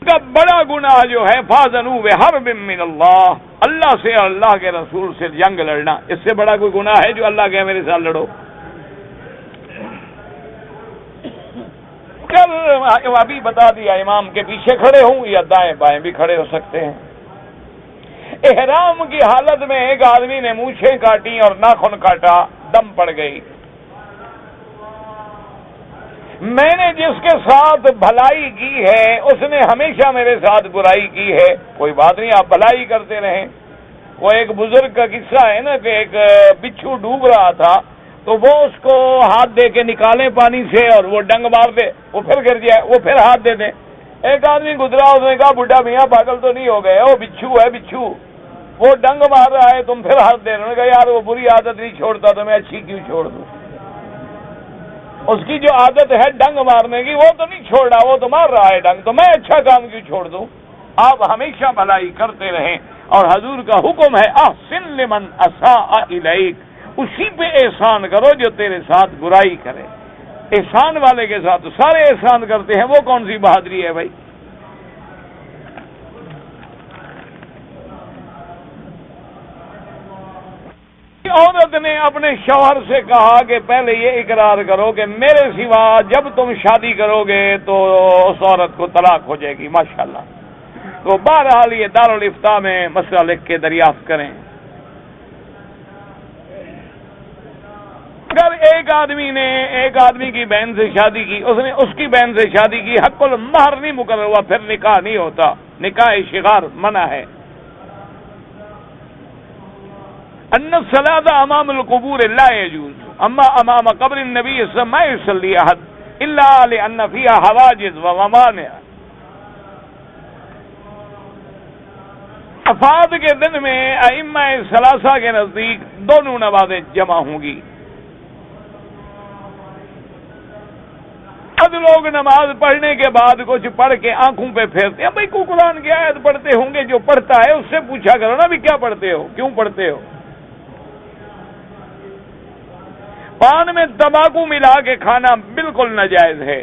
کا بڑا گناہ جو ہے فاذنوا بحرب من اللہ، اللہ سے اور اللہ کے رسول سے جنگ لڑنا، اس سے بڑا کوئی گناہ ہے جو اللہ کہ میرے ساتھ لڑو؟ ابھی بتا دیا، امام کے پیچھے کھڑے ہوں یا دائیں بائیں بھی کھڑے ہو سکتے ہیں۔ احرام کی حالت میں ایک آدمی نے مونچھیں کاٹی اور ناخن کاٹا، دم پڑ گئی۔ میں نے جس کے ساتھ بھلائی کی ہے اس نے ہمیشہ میرے ساتھ برائی کی ہے، کوئی بات نہیں، آپ بھلائی کرتے رہیں۔ وہ ایک بزرگ کا قصہ ہے نا کہ ایک بچھو ڈوب رہا تھا تو وہ اس کو ہاتھ دے کے نکالیں پانی سے اور وہ ڈنگ مار دے، وہ پھر گر جائے، وہ پھر ہاتھ دے دیں۔ ایک آدمی گزرا، اس نے کہا بڈھا میاں پاگل تو نہیں ہو گئے، وہ بچھو ہے بچھو، وہ ڈنگ مار رہا ہے، تم پھر ہاتھ دے رہے ہو۔ کہا یار وہ بری عادت نہیں چھوڑتا تو میں اچھی کیوں چھوڑ دوں؟ اس کی جو عادت ہے ڈنگ مارنے کی وہ تو نہیں چھوڑ رہا، وہ تو مار رہا ہے ڈنگ، تو میں اچھا کام کیوں چھوڑ دوں؟ آپ ہمیشہ بھلائی کرتے رہیں، اور حضور کا حکم ہے احسن لمن اساء الیک، اسی پہ احسان کرو جو تیرے ساتھ برائی کرے۔ احسان والے کے ساتھ سارے احسان کرتے ہیں، وہ کون سی بہادری ہے بھائی؟ عورت نے اپنے شوہر سے کہا کہ پہلے یہ اقرار کرو کہ میرے سوا جب تم شادی کرو گے تو اس عورت کو طلاق ہو جائے گی، ماشاءاللہ۔ تو بہرحال یہ دارالافتاء میں مسئلہ لکھ کے دریافت کریں۔ اگر ایک آدمی نے ایک آدمی کی بہن سے شادی کی، اس نے اس کی بہن سے شادی کی، حق المہر نہیں مقرر ہوا، پھر نکاح نہیں ہوتا، نکاح شغار منع ہے۔ ان الصلاۃ امام القبور لا يجوز، اما امام قبر النبی صلی اللہ علیہ وسلم ما يصلي احد الا لان فيها حواجز وموانع۔ وفات کے دن میں ائمہ ثلاثہ کے نزدیک دونوں نمازیں جمع ہوں گی۔ اب لوگ نماز پڑھنے کے بعد کچھ پڑھ کے آنکھوں پہ پھیرتے ہیں، بھائی کو قرآن کی آیت پڑھتے ہوں گے، جو پڑھتا ہے اس سے پوچھا کرو نا بھی کیا پڑھتے ہو، کیوں پڑھتے ہو؟ پان میں تمباکو ملا کے کھانا بالکل ناجائز ہے۔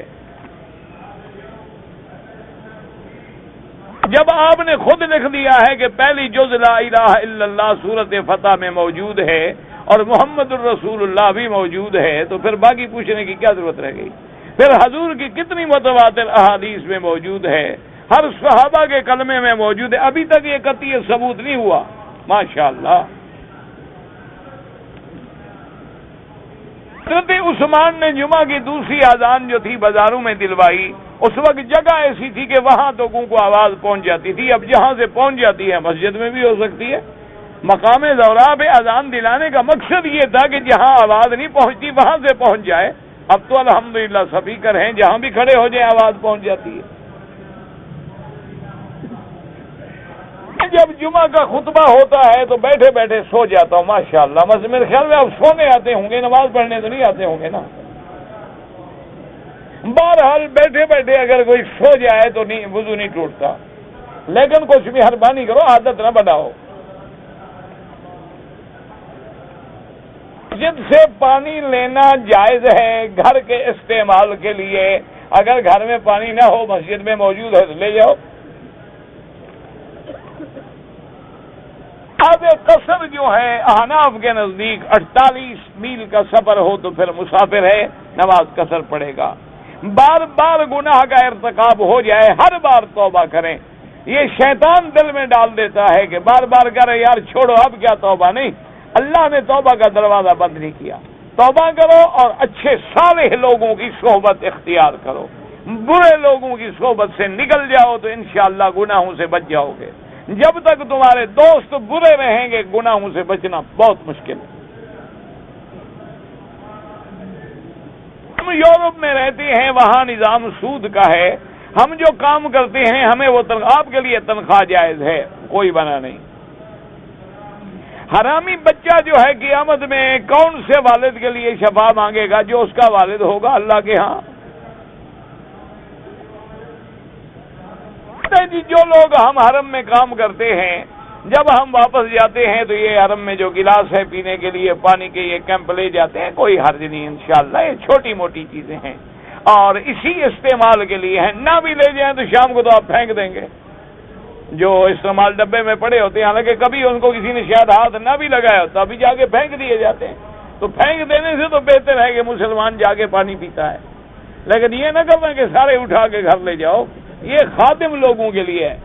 جب آپ نے خود لکھ دیا ہے کہ پہلی جز لا الہ الا اللہ سورۃ فتح میں موجود ہے اور محمد الرسول اللہ بھی موجود ہے، تو پھر باقی پوچھنے کی کیا ضرورت رہ گئی؟ پھر حضور کی کتنی متواتر احادیث میں موجود ہے، ہر صحابہ کے کلمے میں موجود ہے، ابھی تک یہ قطعی ثبوت نہیں ہوا. ماشاءاللہ. حضرت عثمان نے جمعہ کی دوسری اذان جو تھی بازاروں میں دلوائی، اس وقت جگہ ایسی تھی کہ وہاں لوگوں کو آواز پہنچ جاتی تھی. اب جہاں سے پہنچ جاتی ہے مسجد میں بھی ہو سکتی ہے. مقام زورا پہ اذان دلانے کا مقصد یہ تھا کہ جہاں آواز نہیں پہنچتی وہاں سے پہنچ جائے. اب تو الحمدللہ سپیکر ہیں، جہاں بھی کھڑے ہو جائے آواز پہنچ جاتی ہے. جب جمعہ کا خطبہ ہوتا ہے تو بیٹھے بیٹھے سو جاتا ہوں ماشاءاللہ. میرے خیال میں اب سونے آتے ہوں گے، نماز پڑھنے تو نہیں آتے ہوں گے نا. بہرحال بیٹھے بیٹھے اگر کوئی سو جائے تو نہیں، وضو نہیں ٹوٹتا. لیکن کچھ بھی مہربانی کرو، عادت نہ بناؤ. مسجد سے پانی لینا جائز ہے گھر کے استعمال کے لیے. اگر گھر میں پانی نہ ہو، مسجد میں موجود ہے تو لے جاؤ. اب قصر جو ہے احناف کے نزدیک 48 میل کا سفر ہو تو پھر مسافر ہے، نماز قصر پڑے گا. بار بار گناہ کا ارتکاب ہو جائے، ہر بار توبہ کریں. یہ شیطان دل میں ڈال دیتا ہے کہ بار بار کرے، یار چھوڑو اب کیا توبہ. نہیں، اللہ نے توبہ کا دروازہ بند نہیں کیا. توبہ کرو اور اچھے صالح لوگوں کی صحبت اختیار کرو. برے لوگوں کی صحبت سے نکل جاؤ تو انشاءاللہ گناہوں سے بچ جاؤ گے. جب تک تمہارے دوست برے رہیں گے گناہوں سے بچنا بہت مشکل ہے. ہم یورپ میں رہتے ہیں، وہاں نظام سود کا ہے. ہم جو کام کرتے ہیں ہمیں وہ تنخواہ، آپ کے لیے تنخواہ جائز ہے، کوئی بنا نہیں. حرامی بچہ جو ہے قیامت میں کون سے والد کے لیے شفاعت مانگے گا؟ جو اس کا والد ہوگا اللہ کے ہاں. جی جو لوگ ہم حرم میں کام کرتے ہیں، جب ہم واپس جاتے ہیں تو یہ حرم میں جو گلاس ہے پینے کے لیے پانی کے یہ کیمپ لے جاتے ہیں، کوئی حرج نہیں انشاءاللہ. یہ چھوٹی موٹی چیزیں ہیں اور اسی استعمال کے لیے ہیں. نہ بھی لے جائیں تو شام کو تو آپ پھینک دیں گے. جو استعمال ڈبے میں پڑے ہوتے ہیں، حالانکہ کبھی ان کو کسی نے شاید ہاتھ نہ بھی لگایا تو ابھی جا کے پھینک دیے جاتے ہیں. تو پھینک دینے سے تو بہتر ہے کہ مسلمان جا کے پانی پیتا ہے. لیکن یہ نہ کرنا کہ سارے اٹھا کے گھر لے جاؤ. یہ خادم لوگوں کے لیے ہے.